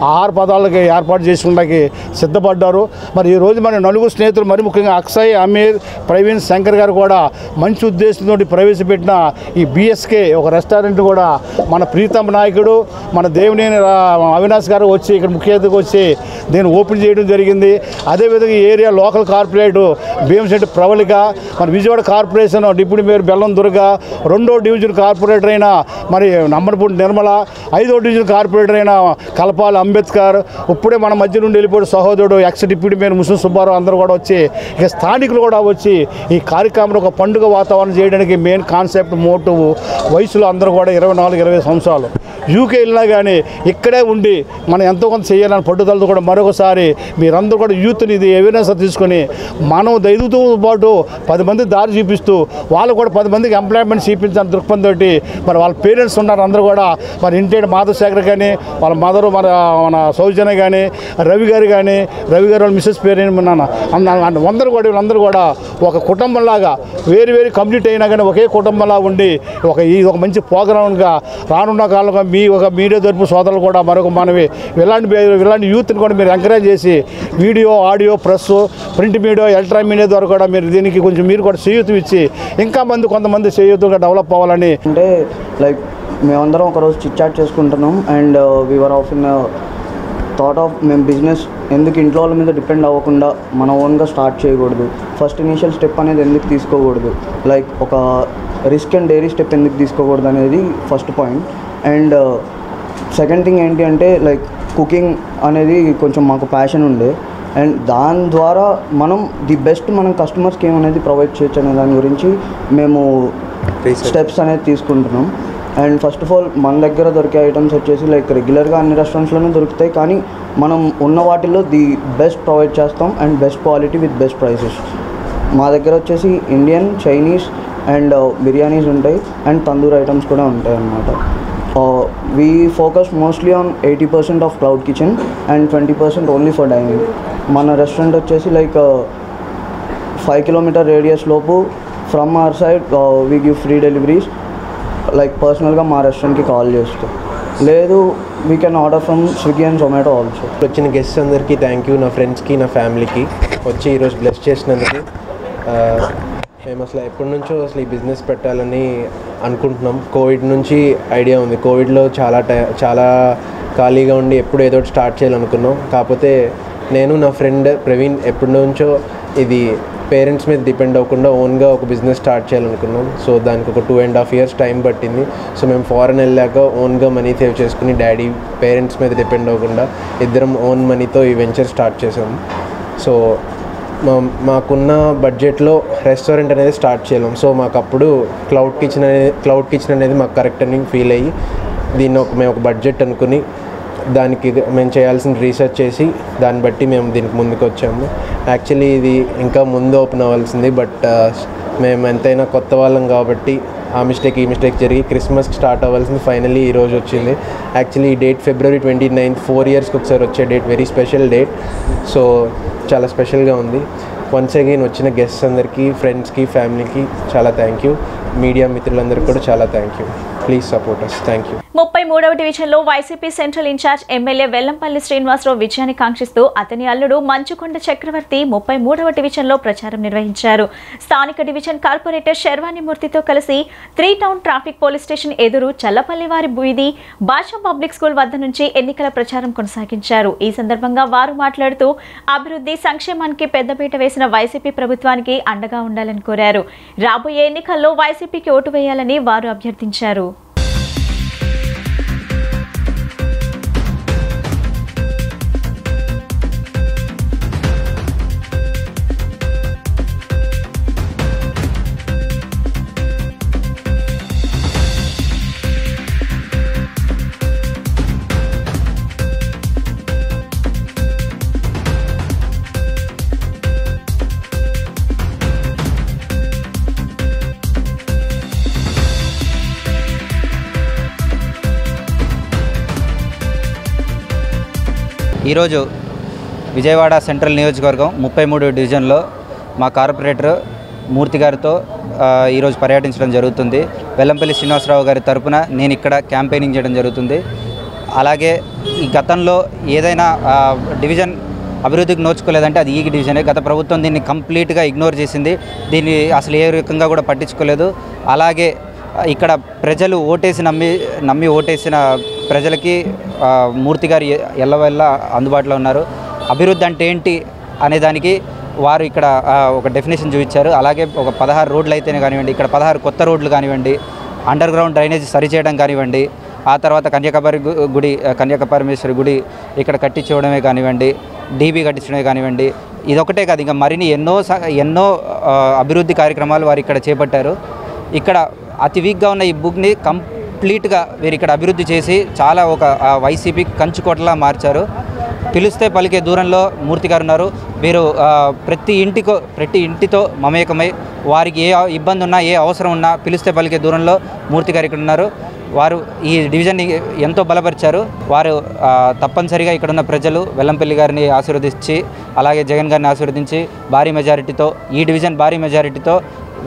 ఆహార పదాలకి ఏర్పాటు చేసుకోవడానికి సిద్ధపడ్డారు. మరి ఈరోజు మన నలుగురు స్నేహితులు మరి ముఖ్యంగా అక్షయ్, అమీర్, ప్రవీణ్, శంకర్ గారు కూడా మంచి ఉద్దేశంతో ప్రవేశపెట్టిన ఈ బీఎస్కే ఒక రెస్టారెంట్ కూడా మన ప్రీతం నాయకుడు మన దేవినేని అవినాష్ గారు వచ్చి ఇక్కడ ముఖ్య అతిథిగా వచ్చి దీన్ని ఓపెన్ చేయడం జరిగింది. అదేవిధంగా ఈ area local corporate Bhimasetti Pravalika, మన విజయవాడ కార్పొరేషన్ డిప్యూటీ మేయర్ బెల్లం దుర్గా, 2వ డివిజన్ కార్పొరేటర్ అయిన మరి నమ్మనపూడి నిర్మల, 5వ డివిజన్ కార్పొరేటర్ అయిన కలపాల అంబేద్కర్, ఇప్పుడే మన మధ్య నుండి వెళ్ళిపోయిన సహోదరుడు ఎక్స్ డిప్యూటీ మేయర్ ముస్లిం సుబ్బారావు అందరూ కూడా వచ్చి ఇక స్థానికులు కూడా వచ్చి ఈ కార్యక్రమంలో ఒక పండుగ వాతావరణం చేయడానికి మెయిన్ కాన్సెప్ట్ మోటివ్ వయసులో అందరూ కూడా 24-20 సంవత్సరాలు యూకే వెళ్ళినా కానీ ఇక్కడే ఉండి మనం ఎంతో కొంత చేయాలని పట్టుదలతో కూడా మరొకసారి మీరందరూ కూడా యూత్ని ఇది అవేర్నెస్ తీసుకొని మనం దైదుతో పాటు 10 మంది దారి చూపిస్తూ వాళ్ళు కూడా 10 మందికి ఎంప్లాయ్మెంట్ చూపించాలని దృక్పథంతో మరి వాళ్ళ పేరెంట్స్ ఉన్నారు అందరూ కూడా మరి ఇంటి మాధవశేఖర్ కానీ వాళ్ళ మదరు మన సౌజన్య కానీ రవి గారు వాళ్ళ మిస్సెస్ పేరు వీళ్ళందరూ కూడా ఒక కుటుంబంలాగా వేరు కమ్యూనిటీ అయినా కానీ ఒకే కుటుంబంలా ఉండి ఒక మంచి ప్రోగ్రామ్గా రానున్న కాలంలో ఒక మీడియా తరపు సోదరులు కూడా మరొక మనవి ఇలాంటి యూత్ని కూడా మీరు ఎంకరేజ్ చేసి video, audio, press, print media, electronic media ద్వారా కూడా మీరు దీనికి కొంచెం మీరు కూడా చేయూతం ఇచ్చి ఇంకా కొంతమంది చేయూతుగా డెవలప్ అవ్వాలని. అంటే లైక్ మేమందరం ఒకరోజు చిట్చాట్ చేసుకుంటున్నాం and we are of in thought of మేము బిజినెస్ ఎందుకు ఇంట్లో వాళ్ళ మీద డిపెండ్ అవ్వకుండా మన ఓన్గా స్టార్ట్ చేయకూడదు, ఫస్ట్ ఇనీషియల్ స్టెప్ అనేది ఎందుకు తీసుకోకూడదు, లైక్ ఒక రిస్క్ అండ్ డైరీ స్టెప్ ఎందుకు తీసుకోకూడదు అనేది first point. And second thing ఏంటి అంటే లైక్ కుకింగ్ అనేది కొంచెం మాకు ప్యాషన్ ఉండే అండ్ దాని ద్వారా మనం ది బెస్ట్ మనం కస్టమర్స్కి ఏమనేది ప్రొవైడ్ చేయొచ్చు అనే దాని గురించి మేము స్టెప్స్ అనేది తీసుకుంటున్నాం. అండ్ ఫస్ట్ ఆఫ్ ఆల్ మన దగ్గర దొరికే ఐటమ్స్ వచ్చేసి లైక్ రెగ్యులర్గా అన్ని రెస్టారెంట్స్లోనే దొరుకుతాయి, కానీ మనం ఉన్న వాటిల్లో ది బెస్ట్ ప్రొవైడ్ చేస్తాం and best quality with best prices. మా దగ్గర వచ్చేసి ఇండియన్, చైనీస్ అండ్ బిర్యానీస్ ఉంటాయి అండ్ తందూర్ ఐటమ్స్ కూడా ఉంటాయి అన్నమాట. We focus mostly on 80% of cloud kitchen and 20% only for dining. మన రెస్టారెంట్ వచ్చేసి లైక్ 5 kilometer radius లోపు from our side we give free deliveries. Like పర్సనల్గా మా రెస్టారెంట్కి కాల్ చేస్తూ, లేదు we can order from Swiggy and Zomato also. వచ్చిన guests అందరికీ థ్యాంక్ యూ, నా ఫ్రెండ్స్కి, నా ఫ్యామిలీకి వచ్చి ఈరోజు బ్లెస్ చేసినందుకు. మేము అసలు ఎప్పటి నుంచో అసలు ఈ బిజినెస్ పెట్టాలని అనుకుంటున్నాం. కోవిడ్ నుంచి ఐడియా ఉంది. కోవిడ్లో చాలా ఖాళీగా ఉండి ఎప్పుడు ఏదో స్టార్ట్ చేయాలనుకున్నాం. కాకపోతే నేను నా ఫ్రెండ్ ప్రవీణ్ ఎప్పటి నుంచో ఇది పేరెంట్స్ మీద డిపెండ్ అవ్వకుండా ఓన్గా ఒక బిజినెస్ స్టార్ట్ చేయాలనుకున్నాం. సో దానికి ఒక 2.5 years టైం పట్టింది. సో మేము ఫారెన్ వెళ్ళాక ఓన్గా మనీ సేవ్ చేసుకుని డాడీ పేరెంట్స్ మీద డిపెండ్ అవ్వకుండా ఇద్దరం ఓన్ మనీతో ఈ వెంచర్ స్టార్ట్ చేసాము. సో మాకున్న బడ్జెట్లో రెస్టారెంట్ అనేది స్టార్ట్ చేయలేం. సో మాకు అప్పుడు క్లౌడ్ కిచెన్ అనేది మాకు కరెక్ట్ అని ఫీల్ అయ్యి మేము ఒక బడ్జెట్ అనుకుని దానికి మేము చేయాల్సిన రీసెర్చ్ చేసి దాన్ని బట్టి మేము దీనికి ముందుకు వచ్చాము. యాక్చువల్లీ ఇది ఇంకా ముందు ఓపెన్ అవ్వాల్సింది, బట్ మేము ఎంతైనా కొత్త వాళ్ళం కాబట్టి ఈ మిస్టేక్ జరిగి క్రిస్మస్కి స్టార్ట్ అవ్వాల్సింది ఫైనల్లీ ఈరోజు వచ్చింది. యాక్చువల్లీ ఈ డేట్ February 29, 4 yearsకి ఒకసారి వచ్చే date, very special date. So చాలా స్పెషల్గా ఉంది. వన్స్ అగైన్ వచ్చిన గెస్ట్స్ అందరికీ, ఫ్రెండ్స్కి, ఫ్యామిలీకి చాలా థ్యాంక్ యూ. మీడియా మిత్రులందరికీ కూడా చాలా thank you. Please support us. Thank you. 33వ డివిజన్లో YCP central incharge MLA Vellampalli Srinivasarao విజయాన్ని కాంక్షిస్తూ అతని అల్లుడు మంచుకొండ చక్రవర్తి 33వ డివిజన్లో ప్రచారం నిర్వహించారు. స్థానిక డివిజన్ కార్పొరేటర్ శర్వాణిమూర్తితో కలిసి 3 Town ట్రాఫిక్ పోలీస్ స్టేషన్ ఎదురు చల్లపల్లి వారి వీధి భాషా పబ్లిక్ స్కూల్ వద్ద నుంచి ఎన్నికల ప్రచారం కొనసాగించారు. ఈ సందర్భంగా వారు మాట్లాడుతూ అభివృద్ధి సంక్షేమానికి పెద్దపీట వేసిన వైసీపీ ప్రభుత్వానికి అండగా ఉండాలని కోరారు. రాబోయే ఎన్నికల్లో వైసీపీకి ఓటు వేయాలని వారు అభ్యర్థించారు. ఈరోజు విజయవాడ సెంట్రల్ నియోజకవర్గం 33వ డివిజన్లో మా కార్పొరేటర్ మూర్తి గారితో ఈరోజు పర్యటించడం జరుగుతుంది. వెల్లంపల్లి శ్రీనివాసరావు గారి తరపున నేను ఇక్కడ క్యాంపెయినింగ్ చేయడం జరుగుతుంది. అలాగే ఈ గతంలో ఏదైనా డివిజన్ అభివృద్ధికి నోచుకోలేదంటే అది ఈ డివిజనే. గత ప్రభుత్వం దీన్ని కంప్లీట్గా ఇగ్నోర్ చేసింది. దీన్ని అసలు ఏ రకంగా కూడా పట్టించుకోలేదు. అలాగే ఇక్కడ ప్రజలు నమ్మి ఓటేసిన ప్రజలకి మూర్తి గారు ఎల్లవెల్ల అందుబాటులో ఉన్నారు. అభివృద్ధి అంటే ఏంటి అనే దానికి వారు ఇక్కడ ఒక డెఫినేషన్ చూపించారు. అలాగే ఒక 16 రోడ్లు అయితేనే కానివ్వండి, ఇక్కడ 16 కొత్త రోడ్లు కానివ్వండి, అండర్ గ్రౌండ్ డ్రైనేజ్ సరిచేయడం కానివ్వండి, ఆ తర్వాత కన్యాకపరమేశ్వరి గుడి ఇక్కడ కట్టించడమే కానివ్వండి, డీబీ కట్టించడమే కానివ్వండి, ఇదొకటే కాదు ఇంకా మరిన్ని ఎన్నో అభివృద్ధి కార్యక్రమాలు వారు ఇక్కడ చేపట్టారు. ఇక్కడ అతి వీక్గా ఉన్న ఈ బుక్ని కంప్లీట్గా వీరు ఇక్కడ అభివృద్ధి చేసి చాలా ఒక వైసీపీ కంచుకోటలా మార్చారు. పిలిస్తే పలికే దూరంలో మూర్తి గారు ఉన్నారు. వీరు ప్రతి ఇంటితో మమేకమై వారికి ఏ ఇబ్బంది ఉన్నా ఏ అవసరం ఉన్నా పిలిస్తే పలికే దూరంలో మూర్తి గారు ఇక్కడ ఉన్నారు. వారు ఈ డివిజన్ని ఎంతో బలపరిచారు. వారు తప్పనిసరిగా ఇక్కడున్న ప్రజలు వెల్లంపల్లి గారిని ఆశీర్వదించి అలాగే జగన్ గారిని ఆశీర్వదించి భారీ మెజారిటీతో ఈ డివిజన్ భారీ మెజారిటీతో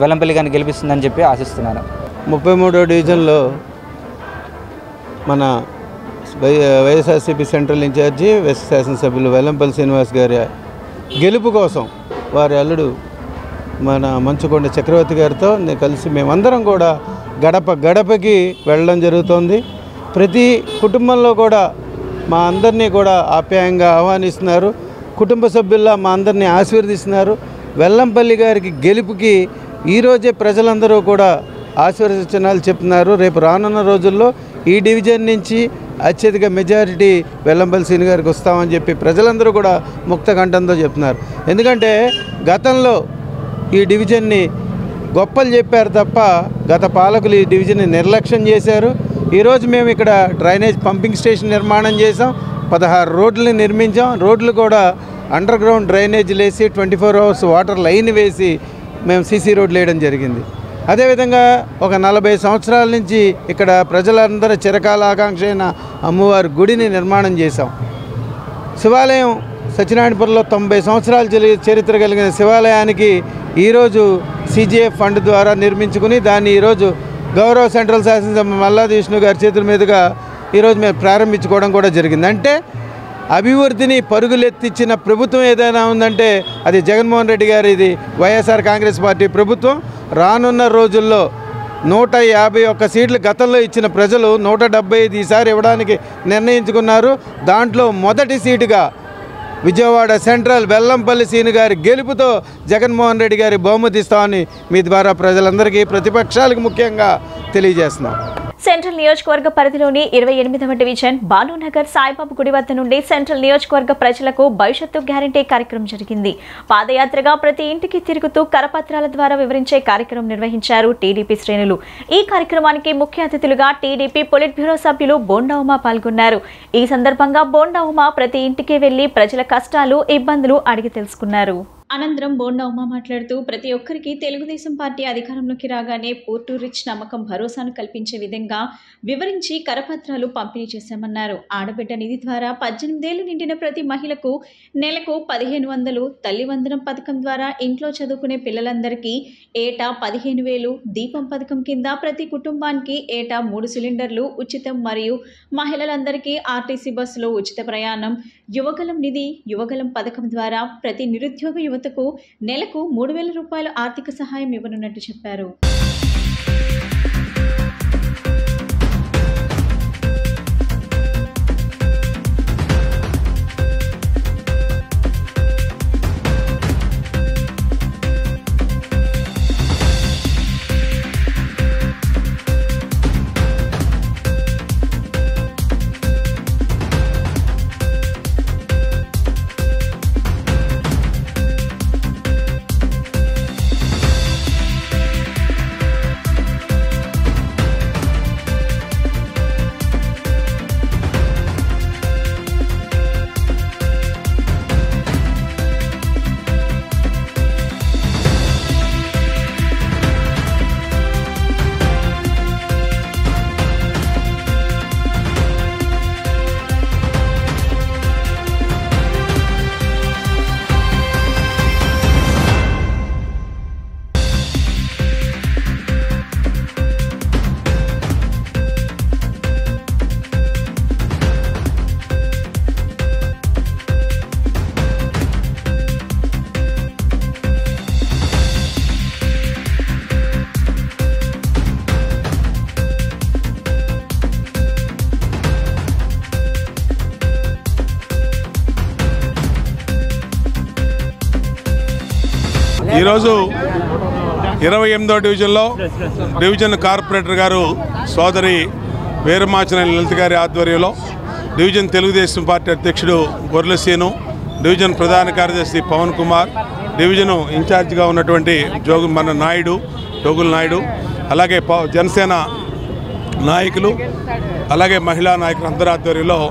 వెల్లంపల్లి గారిని గెలిపిస్తుందని చెప్పి ఆశిస్తున్నాను. 33వ డివిజన్లో మన వైఎస్ఆర్సీపీ సెంట్రల్ ఇన్ఛార్జి వెస్ట్ శాసనసభ్యులు వెల్లంపల్లి శ్రీనివాస్ గారి గెలుపు కోసం వారి అల్లుడు మన మంచుకొండ చక్రవర్తి గారితో కలిసి మేమందరం కూడా గడపకి వెళ్ళడం జరుగుతోంది. ప్రతి కుటుంబంలో కూడా మా అందరినీ కూడా ఆప్యాయంగా ఆహ్వానిస్తున్నారు. కుటుంబ సభ్యుల్లా మా అందరినీ ఆశీర్వదిస్తున్నారు. వెల్లంపల్లి గారికి గెలుపుకి ఈరోజే ప్రజలందరూ కూడా ఆశీర్వచనాలు చెప్తున్నారు. రేపు రానున్న రోజుల్లో ఈ డివిజన్ నుంచి అత్యధిక మెజారిటీ వెల్లంపల్లి శ్రీని గారికి వస్తామని చెప్పి ప్రజలందరూ కూడా ముక్త కంఠంతో చెప్తున్నారు. ఎందుకంటే గతంలో ఈ డివిజన్ని గొప్పలు చెప్పారు తప్ప గత పాలకులు ఈ డివిజన్ని నిర్లక్ష్యం చేశారు. ఈరోజు మేము ఇక్కడ డ్రైనేజ్ పంపింగ్ స్టేషన్ నిర్మాణం చేసాం, 16 రోడ్లని నిర్మించాం. రోడ్లు కూడా అండర్ గ్రౌండ్ డ్రైనేజీలు వేసి 24 hours వాటర్ లైన్ వేసి మేము సీసీ రోడ్లు వేయడం జరిగింది. అదేవిధంగా ఒక 40 సంవత్సరాల నుంచి ఇక్కడ ప్రజలందరూ చిరకాల ఆకాంక్ష అయిన అమ్మవారి గుడిని నిర్మాణం చేశాం. శివాలయం సత్యనారాయణపురంలో 90 సంవత్సరాల చరిత్ర కలిగిన శివాలయానికి ఈరోజు సిజిఎఫ్ ఫండ్ ద్వారా నిర్మించుకుని దాన్ని ఈరోజు గౌరవ సెంట్రల్ శాసనసభ మల్లాది విష్ణు గారి చేతుల మీదుగా ఈరోజు మేము ప్రారంభించుకోవడం కూడా జరిగింది. అంటే అభివృద్ధిని పరుగులెత్తించిన ప్రభుత్వం ఏదైనా ఉందంటే అది జగన్మోహన్ రెడ్డి గారిది, వైఎస్ఆర్ కాంగ్రెస్ పార్టీ ప్రభుత్వం. రానున్న రోజుల్లో 151 సీట్లు గతంలో ఇచ్చిన ప్రజలు 175 ఈసారి ఇవ్వడానికి నిర్ణయించుకున్నారు. దాంట్లో మొదటి సీటుగా విజయవాడ సెంట్రల్ వెల్లంపల్లి సీను గారి గెలుపుతో జగన్మోహన్ రెడ్డి గారి బహుమతి ఇస్తామని మీ ద్వారా ప్రజలందరికీ, ప్రతిపక్షాలకు ముఖ్యంగా తెలియజేస్తున్నాం. సెంట్రల్ నియోజకవర్గ పరిధిలోని 28వ డివిజన్ బాలునగర్ సాయిబాబు గుడి వద్ద నుండి సెంట్రల్ నియోజకవర్గ ప్రజలకు భవిష్యత్తు గ్యారంటీ కార్యక్రమం జరిగింది. పాదయాత్రగా ప్రతి ఇంటికి తిరుగుతూ కరపత్రాల ద్వారా వివరించే కార్యక్రమం నిర్వహించారు టీడీపీ శ్రేణులు. ఈ కార్యక్రమానికి ముఖ్య అతిథులుగా టీడీపీ పొలిట్ బ్యూరో సభ్యులు బోండా ఉమా పాల్గొన్నారు. ఈ సందర్భంగా బోండా ఉమా ప్రతి ఇంటికి వెళ్లి ప్రజల కష్టాలు, ఇబ్బందులు అడిగి తెలుసుకున్నారు. అనంతరం బోండా ఉమా మాట్లాడుతూ ప్రతి ఒక్కరికి తెలుగుదేశం పార్టీ అధికారంలోకి రాగానే పూర్ టు రిచ్ నమ్మకం, భరోసాను కల్పించే విధంగా వివరించి కరపత్రాలు పంపిణీ చేశామన్నారు. ఆడబిడ్డ నిధి ద్వారా 18 ఏళ్లు నిండిన ప్రతి మహిళకు నెలకు 1500, తల్లి వందనం పథకం ద్వారా ఇంట్లో చదువుకునే పిల్లలందరికీ ఏటా 15,000, దీపం పథకం కింద ప్రతి కుటుంబానికి ఏటా 3 సిలిండర్లు ఉచితం మరియు మహిళలందరికీ ఆర్టీసీ బస్సులో ఉచిత ప్రయాణం, యువగలం నిధి, యువగలం పథకం ద్వారా ప్రతి నిరుద్యోగ యువతకు నెలకు 3,000 రూపాయల ఆర్థిక సహాయం ఇవ్వనున్నట్టు చెప్పారు. ఈరోజు 28వ డివిజన్లో డివిజన్ కార్పొరేటర్ గారు సోదరి వీరమాచిన లలిత గారి ఆధ్వర్యంలో డివిజన్ తెలుగుదేశం పార్టీ అధ్యక్షుడు గొర్రెలసీను, డివిజన్ ప్రధాన కార్యదర్శి పవన్ కుమార్, డివిజను ఇన్ఛార్జిగా ఉన్నటువంటి జోగుల నాయుడు, అలాగే జనసేన నాయకులు, అలాగే మహిళా నాయకులు అందరి ఆధ్వర్యంలో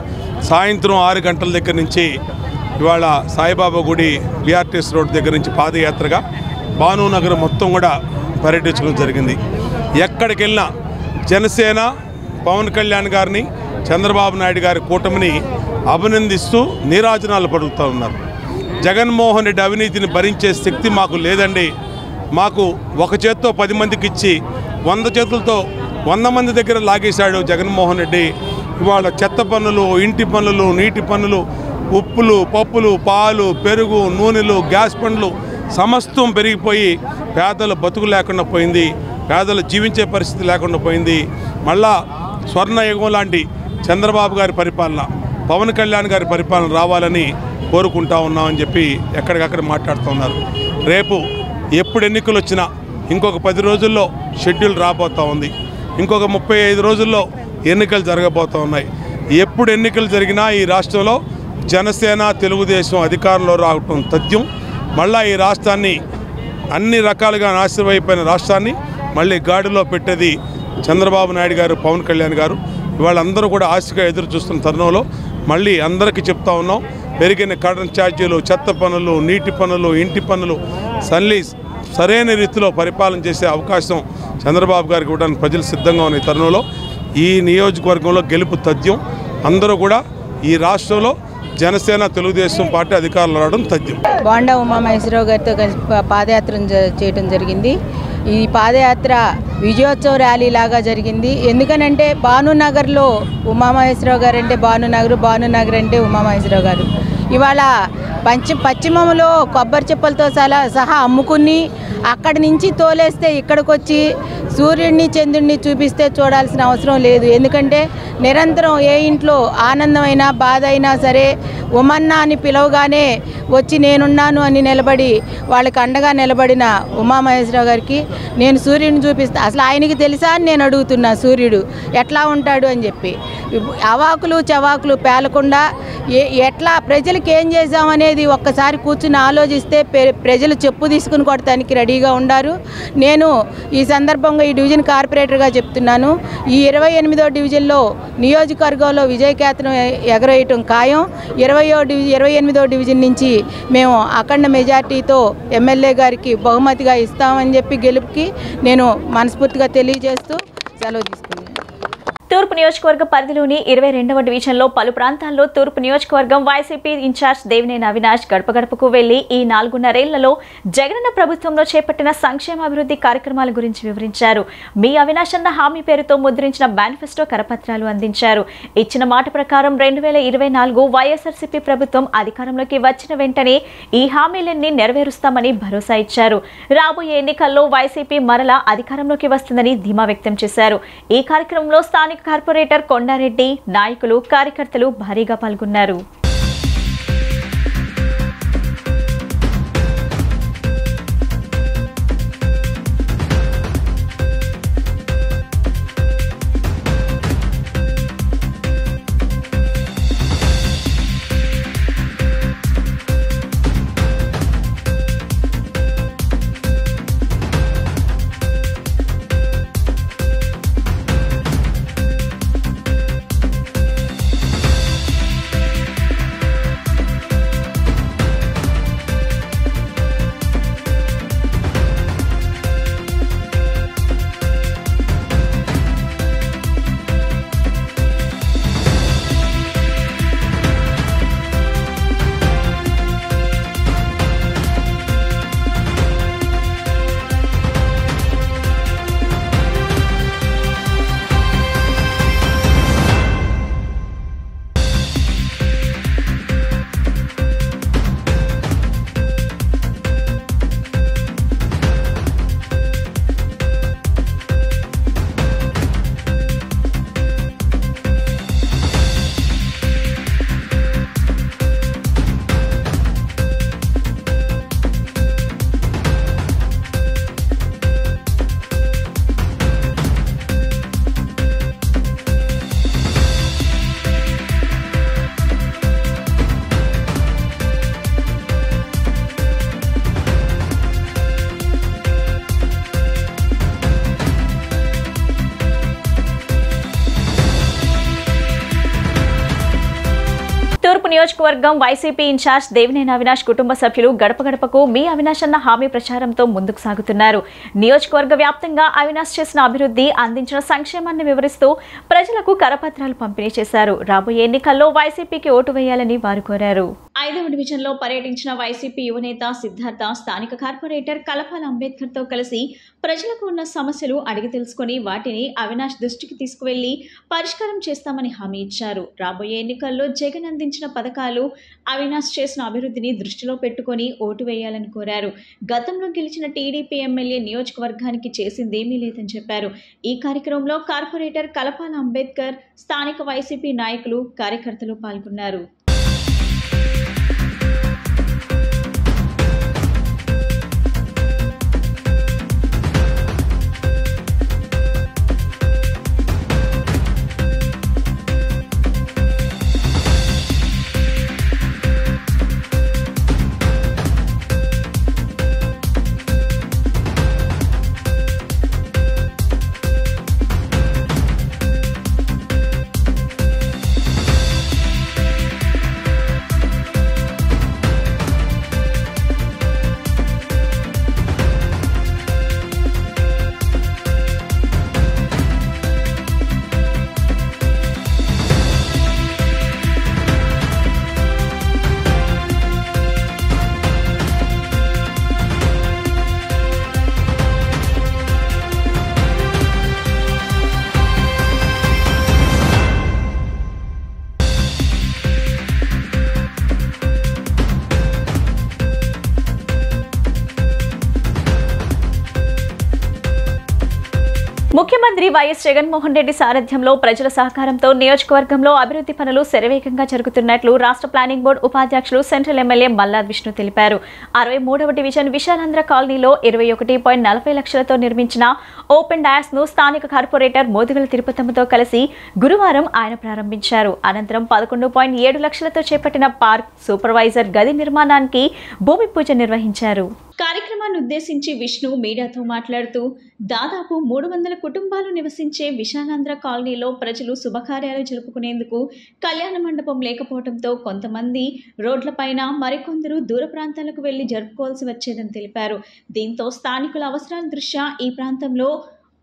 సాయంత్రం 6 గంటల దగ్గర నుంచి ఇవాళ సాయిబాబా గుడి బీఆర్టీఎస్ రోడ్ దగ్గర నుంచి పాదయాత్రగా భానునగర్ మొత్తం కూడా పర్యటించడం జరిగింది. ఎక్కడికి వెళ్ళినా జనసేన పవన్ కళ్యాణ్ గారిని, చంద్రబాబు నాయుడు గారి కూటమిని అభినందిస్తూ నీరాజనాలు పడుతూ ఉన్నారు. జగన్మోహన్ రెడ్డి అవినీతిని భరించే శక్తి మాకు లేదండి, మాకు ఒక చేత్తో 10 మందికి ఇచ్చి 100 చేతులతో 100 మంది దగ్గర లాగేశాడు జగన్మోహన్ రెడ్డి. ఇవాళ చెత్త పన్నులు, ఇంటి పన్నులు, నీటి పన్నులు, ఉప్పులు, పప్పులు, పాలు, పెరుగు, నూనెలు, గ్యాస్ పన్నులు సమస్తం పెరిగిపోయి పేదలు బతుకు లేకుండా పోయింది, పేదలు జీవించే పరిస్థితి లేకుండా పోయింది. మళ్ళా స్వర్ణయుగం లాంటి చంద్రబాబు గారి పరిపాలన, పవన్ కళ్యాణ్ గారి పరిపాలన రావాలని కోరుకుంటా ఉన్నామని చెప్పి ఎక్కడికక్కడ మాట్లాడుతూ ఉన్నారు. రేపు ఎప్పుడు ఎన్నికలు వచ్చినా ఇంకొక 10 రోజుల్లో షెడ్యూల్ రాబోతూ ఉంది, ఇంకొక 35 రోజుల్లో ఎన్నికలు జరగబోతూ ఉన్నాయి. ఎప్పుడు ఎన్నికలు జరిగినా ఈ రాష్ట్రంలో జనసేన తెలుగుదేశం అధికారంలో రావటం తథ్యం. మళ్ళీ ఈ రాష్ట్రాన్ని అన్ని రకాలుగా నాశనం అయిపోయిన రాష్ట్రాన్ని మళ్ళీ గాడిలో పెట్టేది చంద్రబాబు నాయుడు గారు, పవన్ కళ్యాణ్ గారు. వాళ్ళందరూ కూడా ఆశగా ఎదురు చూస్తున్న తరుణంలో మళ్ళీ అందరికీ చెప్తా ఉన్నాం, పెరిగిన కరెంట్ ఛార్జీలు, చెత్త పన్నులు, నీటి పన్నులు, ఇంటి పన్నులు సరైన రీతిలో పరిపాలన చేసే అవకాశం చంద్రబాబు గారికి ఇవ్వడానికి ప్రజలు సిద్ధంగా ఉన్న తరుణంలో ఈ నియోజకవర్గంలో గెలుపు తథ్యం. అందరూ కూడా ఈ రాష్ట్రంలో జనసేన తెలుగుదేశం పార్టీ అధికారులు రావడం తథ్యం. బోండా ఉమామహేశ్వరరావు గారితో కలిసి పాదయాత్ర చేయడం జరిగింది. ఈ పాదయాత్ర విజయోత్సవ ర్యాలీ లాగా జరిగింది. ఎందుకనంటే భానునగర్లో ఉమామహేశ్వరరావు గారు అంటే భానునగర్ అంటే ఉమామహేశ్వరరావు గారు ఇవాళ పశ్చిమంలో కొబ్బరి చెప్పలతో సహా అమ్ముకుని అక్కడి నుంచి తోలేస్తే ఇక్కడికి వచ్చి సూర్యుడిని చంద్రుడిని చూపిస్తే చూడాల్సిన అవసరం లేదు. ఎందుకంటే నిరంతరం ఏ ఇంట్లో ఆనందమైనా బాధ అయినా సరే ఉమన్నా అని పిలవగానే వచ్చి నేనున్నాను అని నిలబడి వాళ్ళకి అండగా నిలబడిన ఉమామహేశ్వరరావు గారికి నేను సూర్యుడిని చూపిస్తా. అసలు ఆయనకి తెలుసా అని నేను అడుగుతున్నా, సూర్యుడు ఎట్లా ఉంటాడు అని చెప్పి. అవాకులు చవాకులు పేలకుండా ఎట్లా ప్రజలకు ఏం చేశామనేది ఒక్కసారి కూర్చుని ఆలోచిస్తే ప్రజలు చెప్పు తీసుకుని కొడటానికి రెడీగా ఉండారు. నేను ఈ సందర్భంగా ఈ డివిజన్ కార్పొరేటర్గా చెప్తున్నాను, ఈ 28వ డివిజన్లో నియోజకవర్గంలో విజయకేతనం ఎగరేయటం ఖాయం. 28వ డివిజన్ నుంచి మేము అఖండ మెజార్టీతో ఎమ్మెల్యే గారికి బహుమతిగా ఇస్తామని చెప్పి గెలుపుకి నేను మనస్ఫూర్తిగా తెలియజేస్తూ సెలవు తీసుకున్నాను. తూర్పు నియోజకవర్గ పరిధిలోని 22వ డివిజన్లో పలు ప్రాంతాల్లో తూర్పు నియోజకవర్గం వైసీపీ ఇన్ఛార్జ్ దేవినేని అవినాష్ గడప గడపకు వెళ్లి ఈ 4.5 జగనన్న ప్రభుత్వంలో చేపట్టిన సంక్షేమ అభివృద్ధి కార్యక్రమాల గురించి వివరించారు. మీ అవినాష్ అన్న హామీ పేరుతో ముద్రించిన మేనిఫెస్టో కరపత్రాలు అందించారు. ఇచ్చిన మాట ప్రకారం 2024 వైఎస్ఆర్సీపీ ప్రభుత్వం అధికారంలోకి వచ్చిన వెంటనే ఈ హామీలన్నీ నెరవేరుస్తామని భరోసా ఇచ్చారు. రాబోయే ఎన్నికల్లో వైసీపీ మరలా అధికారంలోకి వస్తుందని ధీమా వ్యక్తం చేశారు. ఈ కార్యక్రమంలో స్థానిక కార్పొరేటర్ కొండారెడ్డి, నాయకులు, కార్యకర్తలు భారీగా పాల్గొన్నారు. తూర్పు నియోజకవర్గం వైసీపీ ఇన్ఛార్జ్ దేవినేని అవినాష్ కుటుంబ సభ్యులు గడప గడపకు మీ అవినాష్ అన్న హామీ ప్రచారంతో ముందుకు సాగుతున్నారు. నియోజకవర్గ వ్యాప్తంగా అవినాష్ చేసిన అభివృద్ధి, అందించిన సంక్షేమాన్ని వివరిస్తూ ప్రజలకు కరపత్రాలు పంపిణీ చేశారు. రాబోయే ఎన్నికల్లో వైసీపీకి ఓటు వేయాలని వారు కోరారు. 5వ డివిజన్లో పర్యటించిన వైసీపీ యువనేత సిద్ధార్థ స్థానిక కార్పొరేటర్ కలపాల అంబేద్కర్తో కలిసి ప్రజలకు ఉన్న సమస్యలు అడిగి తెలుసుకుని వాటిని అవినాష్ దృష్టికి తీసుకువెళ్లి పరిష్కారం చేస్తామని హామీ ఇచ్చారు. రాబోయే ఎన్నికల్లో జగన్ అందించిన పథకాలు, అవినాష్ చేసిన అభివృద్ధిని దృష్టిలో పెట్టుకుని ఓటు వేయాలని కోరారు. గతంలో గెలిచిన టీడీపీ ఎమ్మెల్యే నియోజకవర్గానికి చేసిందేమీ లేదని చెప్పారు. ఈ కార్యక్రమంలో కార్పొరేటర్ కలపాల అంబేద్కర్, స్థానిక వైసీపీ నాయకులు, కార్యకర్తలు పాల్గొన్నారు. ముఖ్యమంత్రి వైఎస్ జగన్మోహన్ రెడ్డి సారథ్యంలో ప్రజల సహకారంతో నియోజకవర్గంలో అభివృద్ధి పనులు శరవేగంగా జరుగుతున్నట్లు రాష్ట్ర ప్లానింగ్ బోర్డు ఉపాధ్యక్షులు సెంట్రల్ ఎమ్మెల్యే మల్లాద్ విష్ణు తెలిపారు. 63వ డివిజన్ విశాలాంధ్ర కాలనీలో 21.40 లక్షలతో నిర్మించిన ఓపెన్ డయాస్ ను స్థానిక కార్పొరేటర్ మోదుగుల తిరుపతమ్మతో కలిసి గురువారం ఆయన ప్రారంభించారు. అనంతరం 11.7 లక్షలతో చేపట్టిన పార్క్ సూపర్వైజర్ గది నిర్మాణానికి భూమి పూజ నిర్వహించారు. కార్యక్రమాన్ని ఉద్దేశించి విష్ణు మీడియాతో మాట్లాడుతూ దాదాపు 300 కుటుంబాలు నివసించే విశాలాంధ్ర కాలనీలో ప్రజలు శుభకార్యాలు జరుపుకునేందుకు కళ్యాణ మండపం లేకపోవడంతో కొంతమంది రోడ్లపైన మరికొందరు దూర ప్రాంతాలకు వెళ్లి జరుపుకోవాల్సి వచ్చేదని తెలిపారు. దీంతో స్థానికుల అవసరాల దృష్ట్యా ఈ ప్రాంతంలో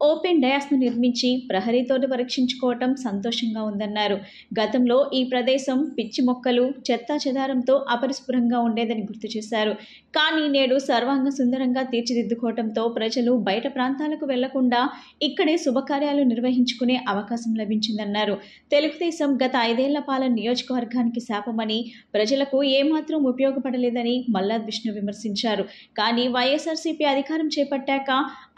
ఓపెన్ డయాస్ను నిర్మించి ప్రహరీతో పరీక్షించుకోవటం సంతోషంగా ఉందన్నారు. గతంలో ఈ ప్రదేశం పిచ్చి మొక్కలు చెత్తా చెదారంతో అపరిశుభ్రంగా ఉండేదని గుర్తు చేశారు. కానీ నేడు సర్వాంగ సుందరంగా తీర్చిదిద్దుకోవడంతో ప్రజలు బయట ప్రాంతాలకు వెళ్లకుండా ఇక్కడే శుభకార్యాలు నిర్వహించుకునే అవకాశం లభించిందన్నారు. తెలుగుదేశం గత 5 ఏళ్ల పాలన నియోజకవర్గానికి శాపమని ప్రజలకు ఏమాత్రం ఉపయోగపడలేదని మల్లాద్ విష్ణు విమర్శించారు. కానీ వైఎస్ఆర్సీపీ అధికారం చేపట్టాక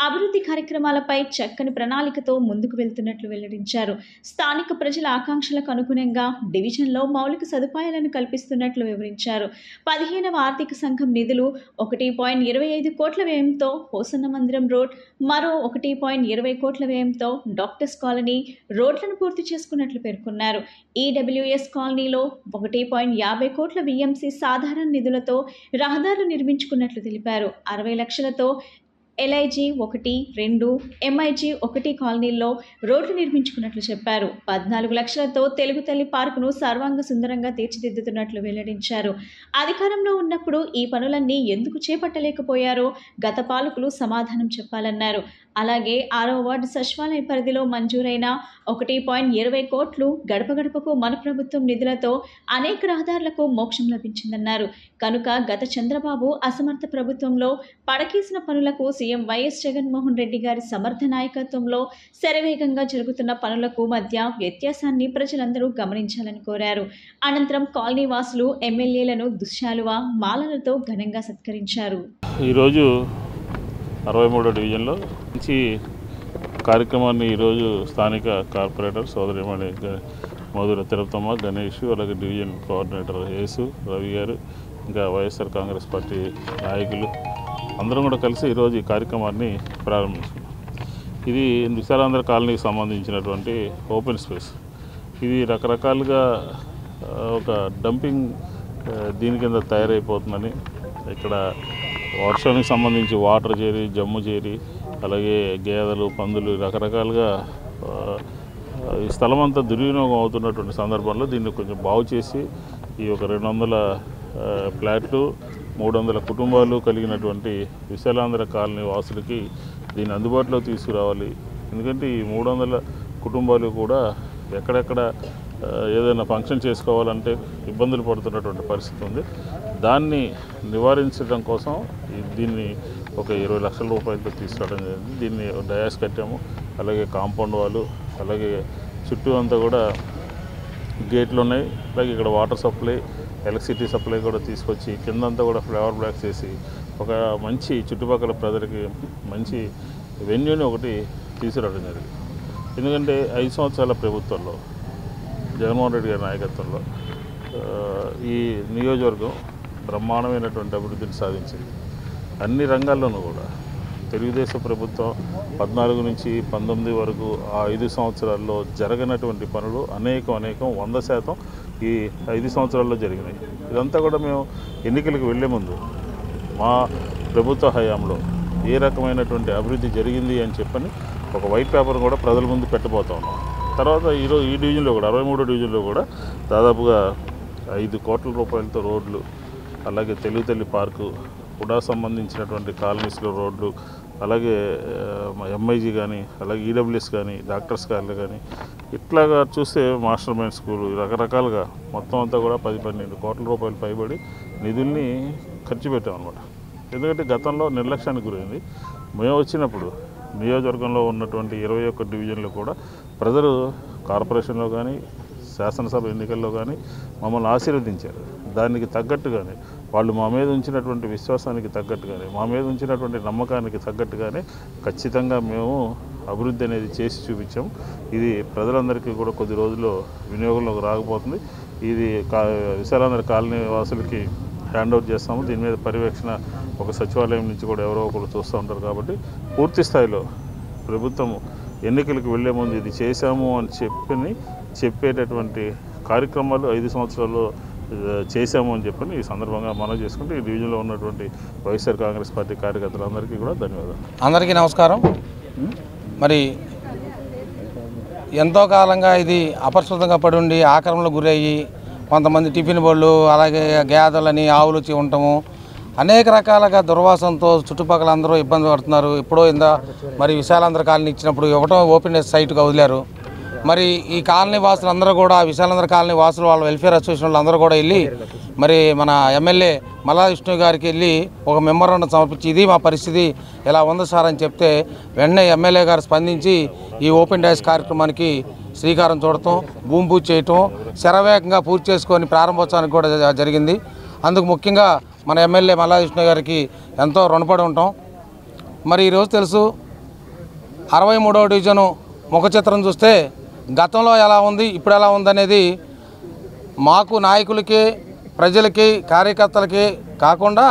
అభివృద్ధి కార్యక్రమాలపై చక్కని ప్రణాళికతో ముందుకు వెళ్తున్నట్లు వెల్లడించారు. స్థానిక ప్రజల ఆకాంక్షలకు అనుగుణంగా డివిజన్లో మౌలిక సదుపాయాలను కల్పిస్తున్నట్లు వివరించారు. 15వ ఆర్థిక సంఘం నిధులు 1.25 కోట్ల వ్యయంతో హోసన్న మందిరం రోడ్, మరో 1.20 కోట్ల వ్యయంతో డాక్టర్స్ కాలనీ రోడ్లను పూర్తి చేసుకున్నట్లు పేర్కొన్నారు. ఈడబ్ల్యూఎస్ కాలనీలో 1.50 కోట్ల విఎంసీ సాధారణ నిధులతో రహదారులు నిర్మించుకున్నట్లు తెలిపారు. 60 లక్షలతో LIG 1, 2, MIG 1 కాలనీల్లో రోడ్లు నిర్మించుకున్నట్లు చెప్పారు. 14 లక్షలతో తెలుగు తల్లి పార్కును సర్వాంగ సుందరంగా తీర్చిదిద్దుతున్నట్లు వెల్లడించారు. అధికారంలో ఉన్నప్పుడు ఈ పనులన్నీ ఎందుకు చేపట్టలేకపోయారో గత పాలకులు సమాధానం చెప్పాలన్నారు. అలాగే 6వ వార్డు సచివాలయ పరిధిలో మంజూరైన 1.20 కోట్లు గడప గడపకు మన ప్రభుత్వం నిధులతో అనేక రహదారులకు మోక్షం లభించిందన్నారు. కనుక గత చంద్రబాబు అసమర్థ ప్రభుత్వంలో పడకేసిన పనులకు సీఎం వైఎస్ జగన్మోహన్ రెడ్డి గారి సమర్థ నాయకత్వంలో శరవేగంగా జరుగుతున్న పనులకు మధ్య వ్యత్యాసాన్ని ప్రజలందరూ గమనించాలని కోరారు. అనంతరం కాలనీ వాసులు ఎమ్మెల్యేలను దుశ్శాలువ మాలలతో ఘనంగా సత్కరించారు. ఈరోజు 63వ డివిజన్లో మంచి కార్యక్రమాన్ని ఈరోజు స్థానిక కార్పొరేటర్ సోదరిమణి మోదుగుల తిరుపతమ్మ, గణేష్, అలాగే డివిజన్ కోఆర్డినేటర్ యేసు, రవి గారు, ఇంకా వైఎస్ఆర్ కాంగ్రెస్ పార్టీ నాయకులు అందరం కూడా కలిసి ఈరోజు ఈ కార్యక్రమాన్ని ప్రారంభించుకున్నాం. ఇది విశాలాంధ్ర కాలనీకి సంబంధించినటువంటి ఓపెన్ స్పేస్. ఇది రకరకాలుగా ఒక డంపింగ్ దీని కింద తయారైపోతుందని, ఇక్కడ వర్షానికి సంబంధించి వాటర్ చేరి, జమ్ము చేరి, అలాగే గేదెలు, పందులు రకరకాలుగా ఈ స్థలం అంతా దుర్వినియోగం అవుతున్నటువంటి సందర్భంలో దీన్ని కొంచెం బాగు చేసి ఈ ఒక 200 ఫ్లాట్లు 300 కుటుంబాలు కలిగినటువంటి విశాలాంధ్ర కాలనీ వాసులకి దీన్ని అందుబాటులో తీసుకురావాలి. ఎందుకంటే ఈ 300 కుటుంబాలు కూడా ఎక్కడెక్కడ ఏదైనా ఫంక్షన్ చేసుకోవాలంటే ఇబ్బందులు పడుతున్నటువంటి పరిస్థితి ఉంది. దాన్ని నివారించడం కోసం దీన్ని ఒక 20 లక్షల రూపాయలతో తీసుకురావడం జరిగింది. దీన్ని డయాస్ కట్టాము, అలాగే కాంపౌండ్ వాళ్ళు, అలాగే చుట్టూ అంతా కూడా గేట్లు ఉన్నాయి. అలాగే ఇక్కడ వాటర్ సప్లై, ఎలక్ట్రిసిటీ సప్లై కూడా తీసుకొచ్చి కిందంతా కూడా ఫ్లవర్ బ్లాక్స్ వేసి ఒక మంచి చుట్టుపక్కల ప్రజలకి మంచి వెన్యూని ఒకటి తీసుకురావడం జరిగింది. ఎందుకంటే 5 సంవత్సరాల ప్రభుత్వంలో జగన్మోహన్ రెడ్డి గారి నాయకత్వంలో ఈ నియోజకవర్గం బ్రహ్మాండమైనటువంటి అభివృద్ధిని సాధించింది. అన్ని రంగాల్లోనూ కూడా తెలుగుదేశం ప్రభుత్వం 14 నుంచి 19 వరకు ఆ 5 సంవత్సరాల్లో జరగనటువంటి పనులు అనేకం 100% ఈ 5 సంవత్సరాల్లో జరిగినాయి. ఇదంతా కూడా మేము ఎన్నికలకు వెళ్లే ముందు మా ప్రభుత్వ హయాంలో ఏ రకమైనటువంటి అభివృద్ధి జరిగింది అని చెప్పని ఒక వైట్ పేపర్ కూడా ప్రజల ముందు పెట్టబోతా ఉన్నాం. తర్వాత ఈరోజు ఈ డివిజన్లో కూడా 63వ డివిజన్లో కూడా దాదాపుగా 5 కోట్ల రూపాయలతో రోడ్లు, అలాగే తెలుగు తల్లి పార్కు కూడా సంబంధించినటువంటి కాలనీస్లో రోడ్లు, అలాగే MIG కానీ, అలాగే EWS కానీ, డాక్టర్స్ కాలనీ కానీ, ఇట్లాగా చూస్తే మాస్టర్ మైండ్ స్కూలు రకరకాలుగా మొత్తం అంతా కూడా 10-12 కోట్ల రూపాయలు పైబడి నిధుల్ని ఖర్చు పెట్టామన్నమాట. ఎందుకంటే గతంలో నిర్లక్ష్యానికి గురైంది. మేము వచ్చినప్పుడు నియోజకవర్గంలో ఉన్నటువంటి 21 డివిజన్లు కూడా ప్రజలు కార్పొరేషన్లో కానీ, శాసనసభ ఎన్నికల్లో కానీ మమ్మల్ని ఆశీర్వదించారు. దానికి తగ్గట్టుగానే వాళ్ళు మా మీద ఉంచినటువంటి విశ్వాసానికి తగ్గట్టుగానే, మా మీద ఉంచినటువంటి నమ్మకానికి తగ్గట్టుగానే ఖచ్చితంగా మేము అభివృద్ధి అనేది చేసి చూపించాం. ఇది ప్రజలందరికీ కూడా కొద్ది రోజుల్లో వినియోగంలోకి రాకపోతుంది. ఇది విశాలాంధ్ర కాలనీ వాసులకి హ్యాండ్ ఓవర్ చేస్తాము. దీని మీద పర్యవేక్షణ ఒక సచివాలయం నుంచి కూడా ఎవరో ఒకరు చూస్తూ ఉంటారు. కాబట్టి పూర్తి స్థాయిలో ప్రభుత్వం ఎన్నికలకు వెళ్లే ముందు ఇది చేశాము అని చెప్పేటటువంటి కార్యక్రమాలు 5 సంవత్సరాల్లో చేశాము అని చెప్పని ఈ సందర్భంగా మనం చేసుకుంటే ఈ డివిజన్లో ఉన్నటువంటి వైఎస్ఆర్ కాంగ్రెస్ పార్టీ కార్యకర్తలందరికీ కూడా ధన్యవాదాలు. అందరికీ నమస్కారం. మరి ఎంతో కాలంగా ఇది అపరిశుభ్రంగా పడి ఉండి ఆక్రమణకు గురయ్యి కొంతమంది టిఫిన్ బళ్ళు అలాగే గేదెలని ఆవులు ఉండటము అనేక రకాలుగా దుర్వాసనతో చుట్టుపక్కల అందరూ ఇబ్బంది పడుతున్నారు. ఎప్పుడో మరి విశాలాంధ్ర కాలనీ ఇచ్చినప్పుడు ఒకటో ఓపెన్ సైట్గా వదిలారు. మరి ఈ కాలనీ వాసులు అందరూ కూడా విశాలాంధ్ర కాలనీ వాసులు వాళ్ళ వెల్ఫేర్ అసోసియేషన్ వాళ్ళు అందరూ కూడా వెళ్ళి మరి మన ఎమ్మెల్యే మల్లా విష్ణు గారికి వెళ్ళి ఒక మెమోరాండం సమర్పించి ఇది మా పరిస్థితి ఇలా ఉంది సార్ అని చెప్తే వెంటనే ఎమ్మెల్యే గారు స్పందించి ఈ ఓపెన్ డాష్ కార్యక్రమానికి శ్రీకారం చూడటం, భూమి పూజ చేయటం, శరవేగంగా పూర్తి చేసుకొని ప్రారంభోత్సవానికి కూడా జరిగింది. అందుకు ముఖ్యంగా మన ఎమ్మెల్యే మల్లా విష్ణు గారికి ఎంతో రుణపడి ఉంటాం. మరి ఈరోజు తెలుసు 63వ డివిజను ముఖ చిత్రం చూస్తే గతంలో ఎలా ఉంది ఇప్పుడు ఎలా ఉందనేది మాకు నాయకులకి ప్రజలకి కార్యకర్తలకి కాకుండా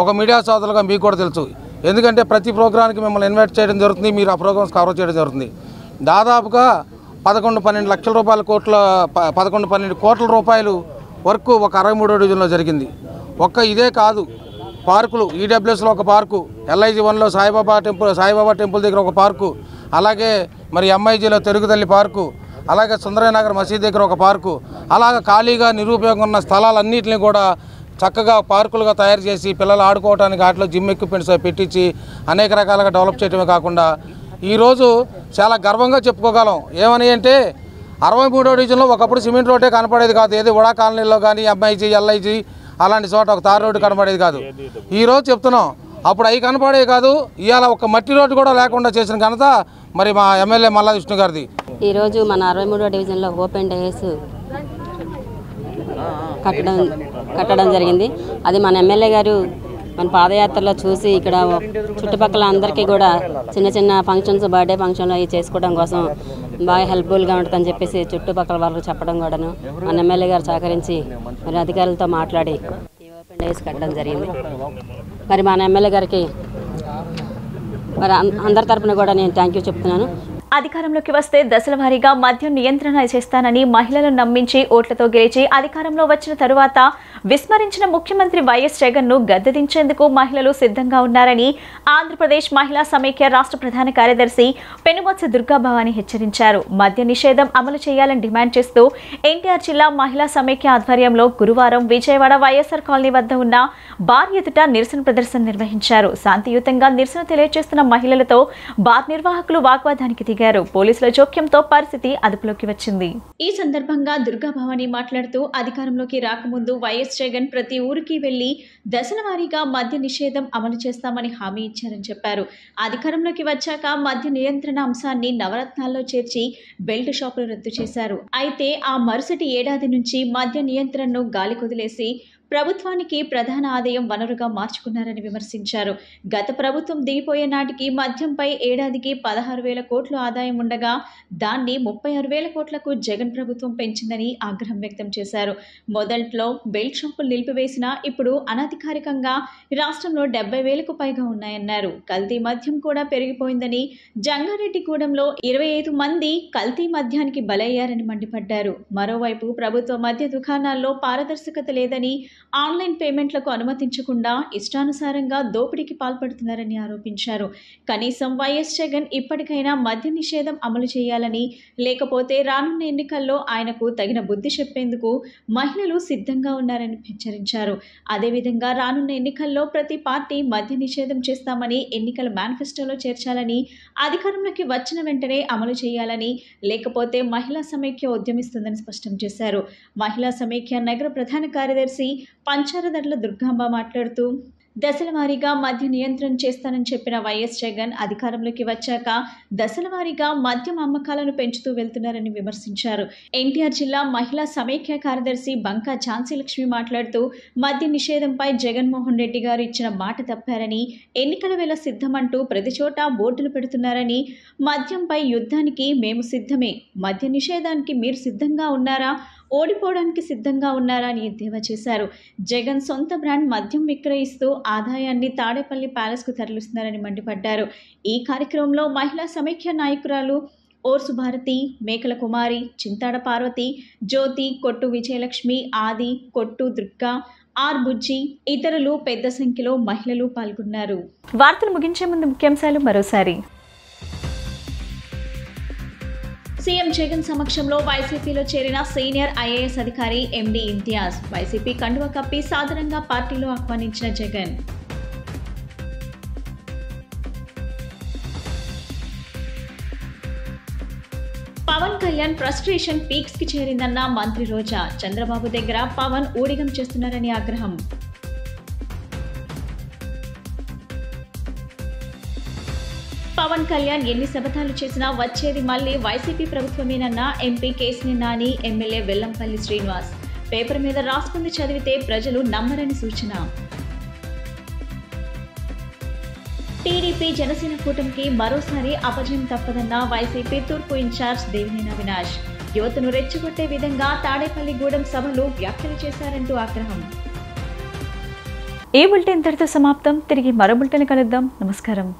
ఒక మీడియా సోదరులుగా మీకు కూడా తెలుసు. ఎందుకంటే ప్రతి ప్రోగ్రాంకి మిమ్మల్ని ఇన్వైట్ చేయడం జరుగుతుంది, మీరు ఆ ప్రోగ్రామ్స్ కవర్ చేయడం జరుగుతుంది. దాదాపుగా 11-12 లక్షల రూపాయల 11-12 కోట్ల రూపాయలు వరకు ఒక 63వ డివిజన్లో జరిగింది. ఇదే కాదు, పార్కులు ఈడబ్ల్యూఎస్లో ఒక పార్కు, LIG 1లో సాయిబాబా టెంపుల్ దగ్గర ఒక పార్కు, అలాగే మరి MIGలో తెలుగుతల్లి పార్కు, అలాగే సుందరనగర్ మసీద్ దగ్గర ఒక పార్కు, అలాగే ఖాళీగా నిరుపయోగంగా ఉన్న స్థలాలన్నింటినీ కూడా చక్కగా పార్కులుగా తయారు చేసి పిల్లలు ఆడుకోవడానికి వాటిలో జిమ్ ఎక్విప్మెంట్స్ పెట్టించి అనేక రకాలుగా డెవలప్ చేయడమే కాకుండా ఈరోజు చాలా గర్వంగా చెప్పుకోగలం. ఏమని అంటే 63వ డివిజన్లో ఒకప్పుడు సిమెంట్ రోడ్డే కనపడేది కాదు. ఏది ఉడా కాలనీలో కానీ MIG LIG అలాంటి చోట ఒక తార్ రోడ్డు కనపడేది కాదు. ఈరోజు చెప్తున్నాం, అప్పుడు అవి కనపడేవి కాదు, ఇవాళ ఒక మట్టి రోడ్డు కూడా లేకుండా చేసిన ఘనత మరి మా ఎమ్మెల్యే మల్లా విష్ణు గారిది. ఈరోజు మన 63వ డివిజన్లో ఓపెన్ డేస్ కట్టడం జరిగింది. అది మన ఎమ్మెల్యే గారు మన పాదయాత్రలో చూసి ఇక్కడ చుట్టుపక్కల అందరికీ కూడా చిన్న చిన్న ఫంక్షన్స్, బర్త్డే ఫంక్షన్లు అవి చేసుకోవడం కోసం బాగా హెల్ప్ఫుల్గా ఉంటుందని చెప్పేసి చుట్టుపక్కల వాళ్ళకి చెప్పడం కూడాను మన ఎమ్మెల్యే గారు సహకరించి మరి అధికారులతో మాట్లాడి ఈ ఓపెన్ డేస్ కట్టడం జరిగింది. మరి మన ఎమ్మెల్యే గారికి మరి అందరి తరపున కూడా నేను థ్యాంక్ యూ చెప్తున్నాను. అధికారంలోకి వస్తే దశల వారీగా మద్యం నియంత్రణ చేస్తానని మహిళలను నమ్మించి ఓట్లతో గెలిచి అధికారంలో వచ్చిన తరువాత విస్మరించిన ముఖ్యమంత్రి వైఎస్ జగన్ను గద్దెదించేందుకు మహిళలు సిద్ధంగా ఉన్నారని ఆంధ్రప్రదేశ్ మహిళా సమైక్య రాష్ట్ర ప్రధాన కార్యదర్శి పెనుమత్స దుర్గాభవాని హెచ్చరించారు. మద్య నిషేధం అమలు చేయాలని డిమాండ్ చేస్తూ ఎన్టీఆర్ జిల్లా మహిళా సమైక్య ఆధ్వర్యంలో గురువారం విజయవాడ వైఎస్ఆర్ కాలనీ వద్ద ఉన్న బార్ ఎదుట నిరసన ప్రదర్శన నిర్వహించారు. శాంతియుతంగా నిరసన తెలియజేస్తున్న మహిళలతో బార్ నిర్వాహకులు వాగ్వాదానికి దిగారు. పోలీసుల జోక్యంతో పరిస్థితి అదుపులోకి వచ్చింది. ఈ సందర్భంగా దుర్గాభవాని మాట్లాడుతూ అధికారంలోకి రాకముందు వైఎస్ జగన్ ప్రతి ఊరికి వెళ్లి దశల వారీగా మద్య నిషేధం అమలు చేస్తామని హామీ ఇచ్చారని చెప్పారు. అధికారంలోకి వచ్చాక మద్య నియంత్రణ అంశాన్ని నవరత్నాల్లో చేర్చి బెల్ట్ షాపులు రద్దు చేశారు. అయితే ఆ మరుసటి ఏడాది నుంచి మద్య నియంత్రణను గాలికొదిలేసి ప్రభుత్వానికి ప్రధాన ఆదాయం వనరుగా మార్చుకున్నారని విమర్శించారు. గత ప్రభుత్వం దిగిపోయే నాటికి మద్యంపై ఏడాదికి 16,000 కోట్ల ఆదాయం ఉండగా దాన్ని 36,000 కోట్లకు జగన్ ప్రభుత్వం పెంచిందని ఆగ్రహం వ్యక్తం చేశారు. మొదట్లో బెల్ట్ షాపులు నిలిపివేసినా ఇప్పుడు అనధికారికంగా రాష్ట్రంలో 70,000కు పైగా ఉన్నాయన్నారు. కల్తీ మద్యం కూడా పెరిగిపోయిందని, జంగారెడ్డిగూడెంలో 25 మంది కల్తీ మద్యానికి బలయ్యారని మండిపడ్డారు. మరోవైపు ప్రభుత్వ మద్య దుకాణాల్లో పారదర్శకత లేదని, ఆన్లైన్ పేమెంట్లకు అనుమతించకుండా ఇష్టానుసారంగా దోపిడీకి పాల్పడుతున్నారని ఆరోపించారు. కనీసం వైఎస్ జగన్ ఇప్పటికైనా మద్య నిషేధం అమలు చేయాలని, లేకపోతే రానున్న ఎన్నికల్లో ఆయనకు తగిన బుద్ధి చెప్పేందుకు మహిళలు సిద్ధంగా ఉన్నారని హెచ్చరించారు. అదేవిధంగా రానున్న ఎన్నికల్లో ప్రతి పార్టీ మద్య నిషేధం చేస్తామని ఎన్నికల మేనిఫెస్టోలో చేర్చాలని, అధికారంలోకి వచ్చిన వెంటనే అమలు చేయాలని, లేకపోతే మహిళా సమైక్య ఉద్యమిస్తుందని స్పష్టం చేశారు. మహిళా సమైక్య నగర ప్రధాన కార్యదర్శి పంచారదడ్ల దుర్గాంబ మాట్లాడుతూ దశలవారీగా మద్య నియంత్రణ చేస్తానని చెప్పిన వైఎస్ జగన్ అధికారంలోకి వచ్చాక దశలవారీగా మద్యం అమ్మకాలను పెంచుతూ వెళ్తున్నారని విమర్శించారు. ఎన్టీఆర్ జిల్లా మహిళా సమైక్య కార్యదర్శి బంకా ఝాన్సీ లక్ష్మి మాట్లాడుతూ మద్య నిషేధంపై జగన్మోహన్ రెడ్డి గారు ఇచ్చిన మాట తప్పారని, ఎన్నికల వేళ సిద్ధమంటూ ప్రతి చోట బోర్డులు పెడుతున్నారని, మద్యంపై యుద్ధానికి మేము సిద్ధమే, మద్య నిషేధానికి మీరు సిద్ధంగా ఉన్నారా, ఓడిపోవడానికి సిద్ధంగా ఉన్నారా అని ఎద్దేవా చేశారు. జగన్ సొంత బ్రాండ్ మద్యం విక్రయిస్తూ ఆదాయాన్ని తాడేపల్లి ప్యాలెస్కు తరలిస్తున్నారని మండిపడ్డారు. ఈ కార్యక్రమంలో మహిళా సమైక్య నాయకురాలు ఓర్సు భారతి, మేకల కుమారి, చింతాడ పార్వతి, జ్యోతి, కొట్టు విజయలక్ష్మి, ఆది, కొట్టు దుర్గా, ఆర్ బుజ్జి, ఇతరులు పెద్ద సంఖ్యలో మహిళలు పాల్గొన్నారు. వార్తలు ముగించే ముందు ముఖ్యాంశాలు మరోసారి. సీఎం జగన్ సమక్షంలో వైసీపీలో చేరిన సీనియర్ ఐఏఎస్ అధికారి ఎండి ఇంతియాజ్. వైసీపీ కండువా కప్పి సాధారణంగా పార్టీలో ఆహ్వానించిన జగన్. పవన్ కళ్యాణ్ ఫ్రస్ట్రేషన్ పీక్స్ కి చేరిందన్న మంత్రి రోజా. చంద్రబాబు దగ్గర పవన్ ఊడిగం చేస్తున్నారని ఆగ్రహం. పవన్ కళ్యాణ్ ఎన్ని శపథాలు చేసినా వచ్చేది మళ్లీ వైసీపీ ప్రభుత్వమేనన్న MP Kesineni Nani, MLA Vellampalli Srinivas. Paper మీద రాసుకుంది చదివితే ప్రజలు నమ్మరని సూచన. టీడీపీ జనసేన కూటమికి మరోసారి అపజయం తప్పదన్న వైసీపీ తూర్పు ఇన్ఛార్జ్ దేవినేని అవినాష్. యువతను రెచ్చగొట్టే విధంగా తాడేపల్లిగూడెం సభలో వ్యాఖ్యలు చేశారంటూ ఆగ్రహం. ఈ బులెటిన్ ఇంతటితో సమాప్తం. తిరిగి మరో బులెటిన్ కలుద్దాం. నమస్కారం.